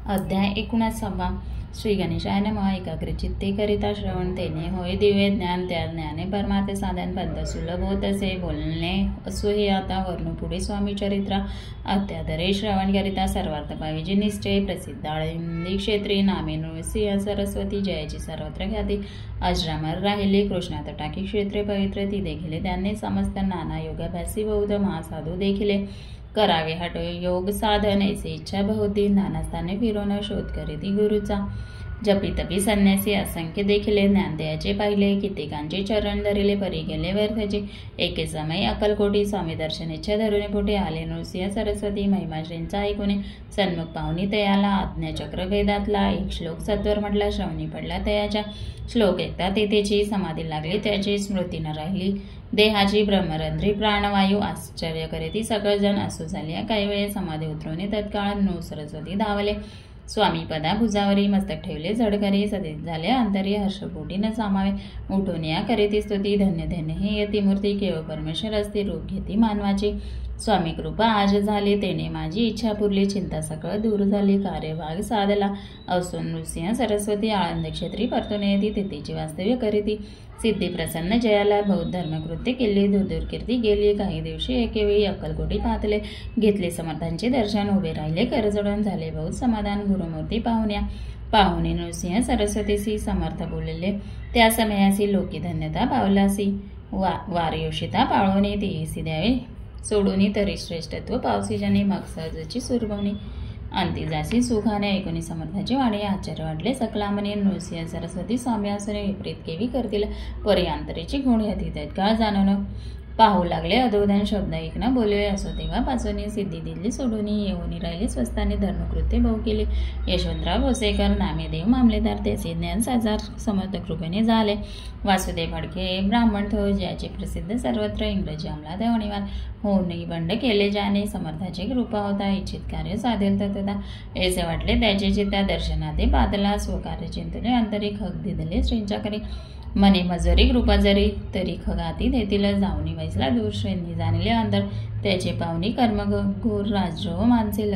अध्याय 19. श्री गणेशाय नमः. एकाग्र चित्ते करिता श्रवण तेने होय दिव्य ज्ञान. त्या ज्ञाने परमार्थ साधन पंथ सुलभ होत असे बोलणे असो. हे आता वर्णू पुढे स्वामी चरित्र. अत्यादरे श्रवण करिता सर्वार्थ पाहिजे निश्चय. प्रसिद्ध आळंदी क्षेत्री नामे नृसिंह सरस्वती जयाची सर्वत्र ख्याती. अजरामर राहिले कृष्णा तटाकी क्षेत्रे पवित्र ती देखिले. त्यांनी समस्त नाना योगाभ्यासी बौद्ध महासाधू देखिले. करावे हट योग साधन ऐसे इच्छा बहुती. नानास्थाने फिरून शोध करीती गुरुचा. जपी तपी संन्यासी असंख्य देखिले. ज्ञानदेयाचे पाहिले. कित्येकांचे चरण धरिले परी गेले व्यर्थचे. एके समय अक्कलकोटी स्वामी दर्शनेच्छा धरुणे पोटे आले. नृसिंह सरस्वती महिमा श्रींचा ऐकून सन्मुख पाहुनी तयाला. आज्ञाचक्र वेदातला एक श्लोक सत्वर म्हटला. श्रवणी पडला तयाच्या. श्लोक ऐकता तेथेची समाधी लागली. त्याची स्मृती न राहिली. देहाची ब्रह्मरंध्री प्राणवायू आश्चर्य करीती सकळजण असो झाली. काही वेळे समाधी उतरवणे तत्काळ नृ सरस्वती धावले. स्वामी पदा भुजावरी मस्तक ठेवले. झडकरी सदित झाले. अंतरी हर्षपोटी न सामावे. उठून या करीती स्तुती. धन्य धन्य हे यतिमूर्ती केवळ परमेश्वर असते. रूप घेती मानवाची. स्वामी कृपा आज झाली. तेने माझी इच्छा पुरली. चिंता सकळ दूर झाली. कार्यभाग साधला. असो नृसिंह सरस्वती आळंद क्षेत्री परतून येती. तिथेची वास्तव्य करीती. सिद्धी प्रसन्न जयाला बौद्ध धर्मकृत्य केली. दूर कीर्ती गेली. काही दिवशी एकेवेळी अक्कलकोटी पाहतले. घेतले समर्थांचे दर्शन. उभे राहिले करजोडून झाले बहुत समाधान. गुरुमूर्ती पाहुणे नृसिंह सरस्वतीसी समर्थ बोलले. त्या समयासी लोकी धन्यता पावलासी. वारयोषिता पाळवणे तेसी द्यावे सोडून तरी श्रेष्ठत्व पावसी ज्याने मग सहजची सुरभवणी अंती जासी सुखाने ऐकून समर्थाची वाणी आश्चर्य वाटले. सकला म्हणे नृसिंह सरस्वती स्वामी असणे विपरीत केवी करतील पर्यांतरीची गुण यथी तत्काळ जाणवणं पाहू लागले. अधोधन शब्द ऐकणं बोलले असो तेव्हापासून सिद्धी दिल्ली सोडून येऊन राहिले. स्वस्ताने धर्मकृत्य भाऊ केले. यशवंतराव भोसेकर नामे देव मामलेदार त्याचे ज्ञान साजार समर्थ कृपेने झाले. वासुदेव फडके ब्राह्मण थो ज्याचे प्रसिद्ध सर्वत्र इंग्रजी अंमलात अनिवार्य होऊन बंड केले. ज्याने समर्थाची कृपा होता इच्छित कार्य साधेल तथा ऐसे वाटले त्याचे चित्ता दर्शनाते पादला स्वकार्य चिंतने अंतरी खग दिदले श्रींच्या करी मने मजरी कृपा जरी तरी खगाती देतील जाऊनी वैसला दूर श्रेणी जाणले अंतर त्याचे पाहुणी कर्म घोर राजो माणसे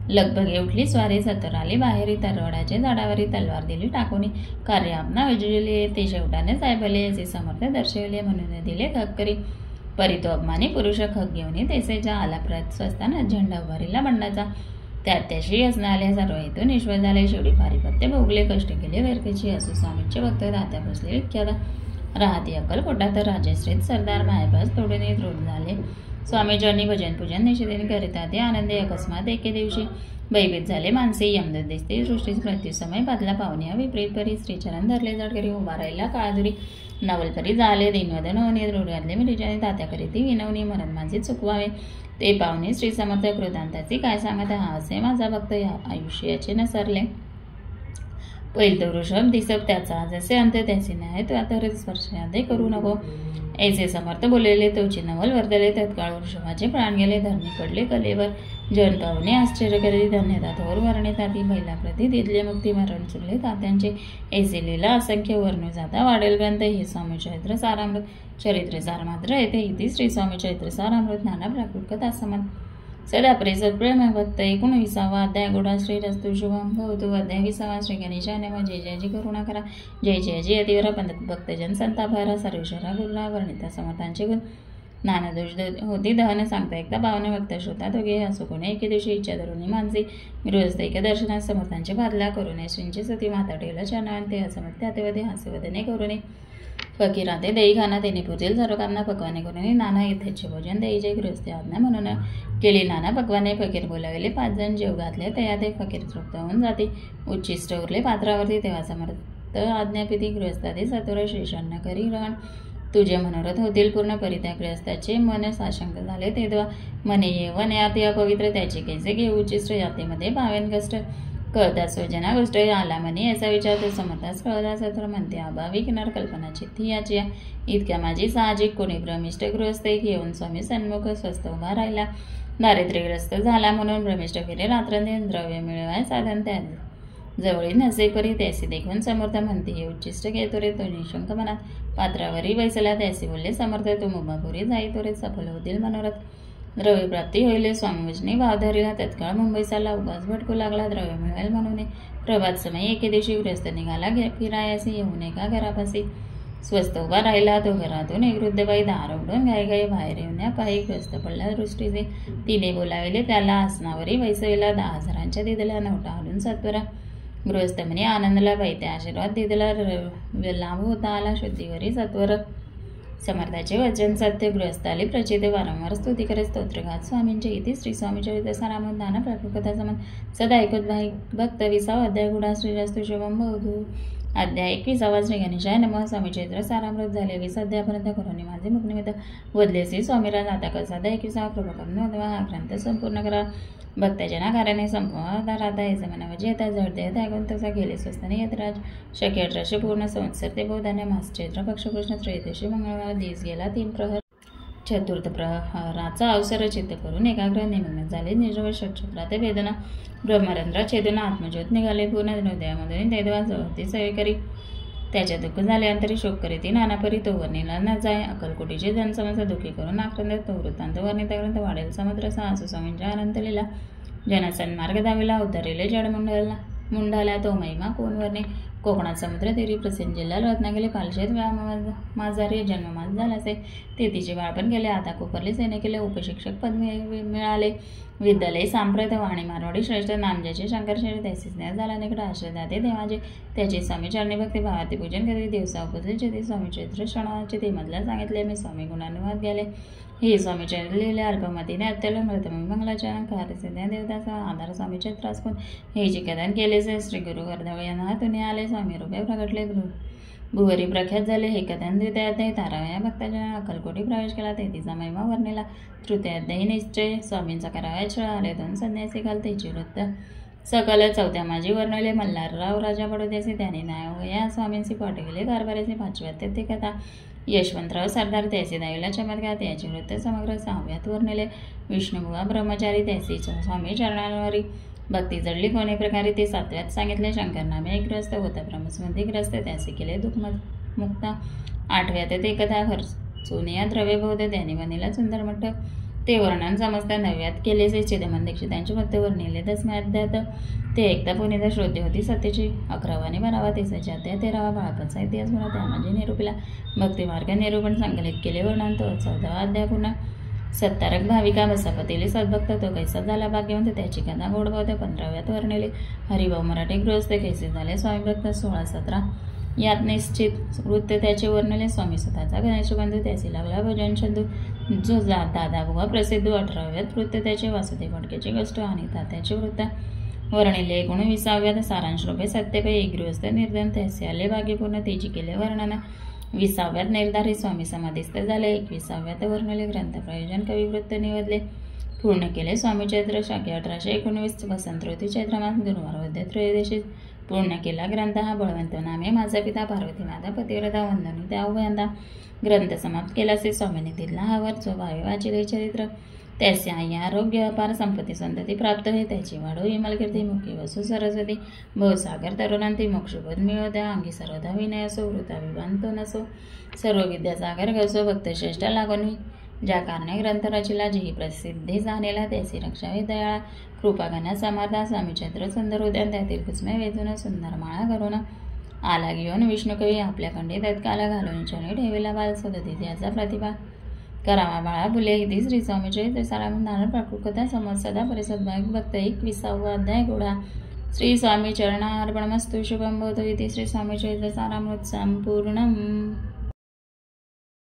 लगबगे उठली स्वारी सतर आली बाहेरी तरवडाचे झाडावरी तलवार दिली टाकून कार्य आपणा विजळले ते शेवटाने साहेबले याचे समर्थ दर्शवले म्हणून दिले खग करी परितो अपमानी पुरुष खग घेऊन तेसेच्या आला प्रत स्वस्ताना झेंडा उभारीला बंडाचा त्याशी असणाऱ्या सर्व हेतू निष्फळ झाले. शेवटी पारिपत्य भोगले कष्ट केले व्यर्थेची असू स्वामींचे भक्त दात्या बसले विख्यात राहती अक्कलकोटा तर राजश्रीत सरदार मायापास तोडून दृढ झाले. स्वामीजींनी भजन पूजन निषेधन करिता ते आनंदे अकस्मात एके दिवशी भयभीत झाले. माणसे यमदूत दिसते सृष्टीस मृत्यूसमय पादला पाहुण्या विपरीत परी श्रीचरण धरले जडकरी उभा राहिला काळादुरी नवलपरी झाले. दिनवदन होणे दृढ घातले मिरीजाने तात्या करीती विनवणी म्हणत माझे चुकवावे ते पाहुणे श्री समर्थ कृतांताची काय सांगत हा असे माझा भक्त आयुष्याचे नसरले. पहिल वृषभ दिसप त्याचा जसे अंत त्याचे न्याय तो आता स्पर्शादे करू नको ऐसे समर्थ बोललेले तोची नवल वर्धले. तत्काळ वृषभाचे प्राण गेले. धरणी पडले कलेवर जन पाहुणे आश्चर्य करी धन्यता थोर वर्णे ताती बैला प्रती दिदले मुक्ती मरण चुकले तात्यांचे ऐसे लिला असंख्य वर्णू जाता वाढेल ग्रंथ हे स्वामी चरित्र सारामृत चरित्र सार मात्र येथे इथे श्री स्वामी चरित्र सारामृत नाना प्राकृत कथा समत सदा प्रेम भक्त 19वा अध्याय गोडा श्री रस्तु शुभम भवतु. अध्याय 20वा श्री गणेशाय नमः. जय जयजी करुणा करा. जय जयजी अतिवर भक्तजन संतापहारा सर्वेश्वरा गुरुला वर्णिता समर्थांचे गुण नाना दोष होती दहन सांगता एकदा पावने भक्त श्रोता दोघे असो कोणी एके दिवशी इच्छा धरून मानसी गृहस्थ एके दर्शनात समर्थांचे बादला करून श्रींची सती माता टेला छान ते असमत त्याते हास्यवदने करून फकीराते देई खाना तेने पुरेल सर्व कामना पकवाने करून नाना येथेचे भोजन देई जय गृहस्थी आज्ञा म्हणून केली नाना पकवाने. फकीर बोलावले 5 जण जेव घातले तया ते फकीर तृप्त होऊन जाते. उच्चिष्ट उरले पात्रावरती तेव्हा समर्थ आज्ञापिती गृहस्थाते सत्वर शेषान्न करी ग्रहण तुझे मनोरथ होतील पूर्ण परी. त्या गृहस्थाचे मन साशंक झाले तेव्हा मने येवने आते अपवित्र त्याचे कैसे घेऊ उच्चिष्ट जातेमध्ये पावेन कष्ट कळता सोजना गोष्ट आला म्हणे याचा विचार तो समर्थास कळला सत्र म्हणते अभावी किनार कल्पनाची ती याची इतक्या माझी साहजिक कोणी भ्रमिष्ठ गृहस्थ घेऊन स्वामी सन्मुख स्वस्त उभा राहिला. दारिद्र्यग्रस्त झाला म्हणून भ्रमिष्ठ फिरे रात्रंदिन द्रव्य मिळवाय साधन त्या जवळी नसे परी त्यासी देखून समर्थ म्हणते हे उच्चिष्ट घेतो रे तो निशंक मनात पात्रावरी बैसला त्यासी बोलले समर्थ तो मुंबापुरी जाई तो रे सफल होतील मनोरथ द्रव्य प्राप्ती होईल. स्वामी वचने भाव धरिला. तत्काळ मुंबईसाला उगाच भटकू लागला. द्रव्य मिळेल म्हणून प्रभात समय एके दिवशी गृहस्थ निघाला फिरायासी येऊन एका घरापाशी स्वस्त उभा राहिला. तो घरातून एक वृद्धबाई दार उघडून घाई बाहेर येऊन पायी ग्रस्त पडला दृष्टीचे. तिने बोलाविले त्याला आसनावरी बैसविला. 10,000च्या दिदला नोटा हलून सत्वरा गृहस्थ म्हणे आनंदला बाई त्या आशीर्वाद दिदला लाभ होता आला. शुद्धीवरी सत्वर समर्थाचे वचन सत्य गृहस्थाली प्रचित वारंवार स्तुती करे स्तोत्रघात स्वामींचे इथे श्री स्वामी चरित्र सारामृत नाना प्राकृत समज सदा ऐकत भक्त 20वा अध्याय गुडा श्री रस्तु शुभम भवतु. अध्याय 21वा श्री गणेशाय नमः. स्वामी चरित्र सारामृत झाले 20 अध्यायापर्यंत करून माझे मुखनिमित्त वदलेसी स्वामीराज आता कसा 21वा कृपा करून हा ग्रंथ संपूर्ण करा. भक्तजना कार्याने संपवता राहता हे जमानावजी येतात जडते ऐकून तसा गेले स्वस्ताने यतराज शक्य 1800 पूर्ण संवत्सर ते बौद्धाने मास चैत्र पक्षकृष्ण त्रयोदशी मंगळवार दिस गेला 3 प्रहर. चतुर्थ प्रहराचा अवसर चित्त करून एकाग्र निमग्न झाले. निर्जळ षटचक्रात वेदना ब्रह्मरंध्र छेदून आत्मज्योत निघाले. पूर्ण हृदयामधून तेदवा जवळती सवय करी त्याच्या दुःख झाले अंतरी शोक करीती नानापरी तो वर्णिला न जाय. अक्कलकोटीचे जनसमज दुःखी करून आक्रंदित तो वृत्तांत वर्णिता ग्रंथ वाढेल समुद्र साहसू स्वामींच्या अनंत लिला जनसन्मार्ग दाविला उतरले जड मुंडाला तो महिमा कोण वर्णे. कोकणात समुद्र तेरी प्रसिद्ध जिल्हा रत्ना गेले पालशेत माझारी जन्ममास झालासे. तेथीचे बाळपण केले आता कोपरले सैन्य केले. उपशिक्षक पद मिळाले. विद्यालय सांप्रत वाणी मारवाडी श्रेष्ठ नामजाचे शंकरशैली त्याचे स्नेह झाला निकट आश्रय दाते देवाचे त्याचे स्वामी चरणी भक्ती भावाती पूजन करी दिवसा उपस्थित स्वामी चरित्र क्षणाचे ते मधला सांगितले. मी स्वामी गुणानुवाद गेले हे स्वामी चरित्र लिहिले अल्पमतीने अत्यल्प मृतमी मंगलाच्या कार्यसिद्ध्या देवताचा आधार स्वामी चरित्र असून हे जे कथन केलेचे श्री गुरु गर्दव यांना हातून आले स्वामी रूपे प्रगटले भुवरी प्रख्यात झाले. हे कथन द्वितीयाध्यायी 13व्या भक्ताच्या अक्कलकोटी प्रवेश केला. तेथीचा महिमा वर्णिला. तृतीयाध्यायी निश्चय स्वामींचा कराव्या छळ आले. 2 संन्यासी घालतेचे वृत्त सकल. 4थ्या माजी वर्णले मल्हारराव राजा बडोद्याचे त्याने नाव या स्वामींशी पाठविले कारभाराचे. 5व्यात ते कथा यशवंतराव सरदार त्याचे दयाला चमत्कार त्याचे वृत्त समग्र. 6व्यात वर्णले विष्णुबुवा ब्रह्मचारी त्याचे स्वामी चरणांवरी भक्ती जडली कोणी प्रकारे ते. 7व्यात सांगितले शंकरनामे ग्रस्त होता ब्रह्मस्मृती ग्रस्त त्याचे केले दुःख मुक्ता. 8व्यात ते कथा खर्चून या द्रव्यबोध त्याने बनिला सुंदर मठ ते वर्णन समजता. 9व्यात केले चिदमन दीक्षितांचे मत वर्णिले. 10व्यात ते एकता पुनिता श्रोते होती सत्तेची. 11वाने 12वा तेसाचे अध्याय. 13वा बाळापणचा इतिहास पुन्हा त्यामध्ये निरूपिला. भक्तिमार्ग निरूपण संकलित केले वर्णन तो. 14वा अध्याय पुन्हा सत्तारक भाविका बसापतीले सद्भक्त तो कैसा झाला भाग्यवंत त्याची कथा गोड भावते. 15व्यात वर्णिले हरिभाऊ मराठे गृहस्थ कैसे झाले स्वामी भक्त. 16-17 यात निश्चित वृत्त त्याचे वर्णले स्वामी स्वतःचा गणेशबंधू त्याचे लागला भजन छंदू जो दादा बुवा प्रसिद्ध. 18व्यात वृत्त त्याचे वासुदेव फडकेचे कष्ट आणि तात्याचे वृत्त वर्णिले. 19व्यात सारांश रूपे सत्यपै गृहस्थ निर्धन त्याचे आले भाग्यपूर्ण तेजी केले वर्णन. 20व्यात निर्धारित स्वामी समाधीस्थ झाले. 21व्यात वर्णले ग्रंथ प्रयोजन कविवृत्त निवडले पूर्ण केले स्वामी चैत्र शाखे. 1819 वसंत ऋतू चैत्रमास गुरुवार वद्य त्रयोदशी पूर्ण केला ग्रंथ हा. बळवंत नामे माझा पिता पार्वती माता पतिव्रता वंदनी त्या आव्हानता ग्रंथ समाप्त केला से स्वामीने दिला हावर जो भावे वाचिले चरित्र त्याचे आई आरोग्य अपार संपत्ती संतती प्राप्त होई त्याची वाढो विमलकीर्ती मुखी वसू सरस्वती भवसागर तरुणांती मोक्षबोध मिळो त्या अंगी सर्वदा विनय असो वृताभिमान तो नसो सर्व विद्यासागर गसो भक्तश्रेष्ठ लागून ज्या कारणे ग्रंथ रचिला जी प्रसिद्धी जाणेला त्याची रक्षावे दयाळा कृपा करण्या समर्था स्वामी चैत्र सुंदर उद्यान त्यातील कुसमे वेचून सुंदर माळा करून आला घेऊन विष्णुकवी आपल्या खंडीत तत्काला घालून चणे ठेवीला बाल सदती याचा प्रतिभा करावा बाळा फुले इथे श्री स्वामी चरित्र सारामधारण प्रकृकथा समज सदा परिसद भाग भक्त 21वा अध्याय गोडा श्री स्वामी चरणार्पणमस्तु शुभम भवतु इति श्री स्वामी चरित्र सारामृत संपूर्णम.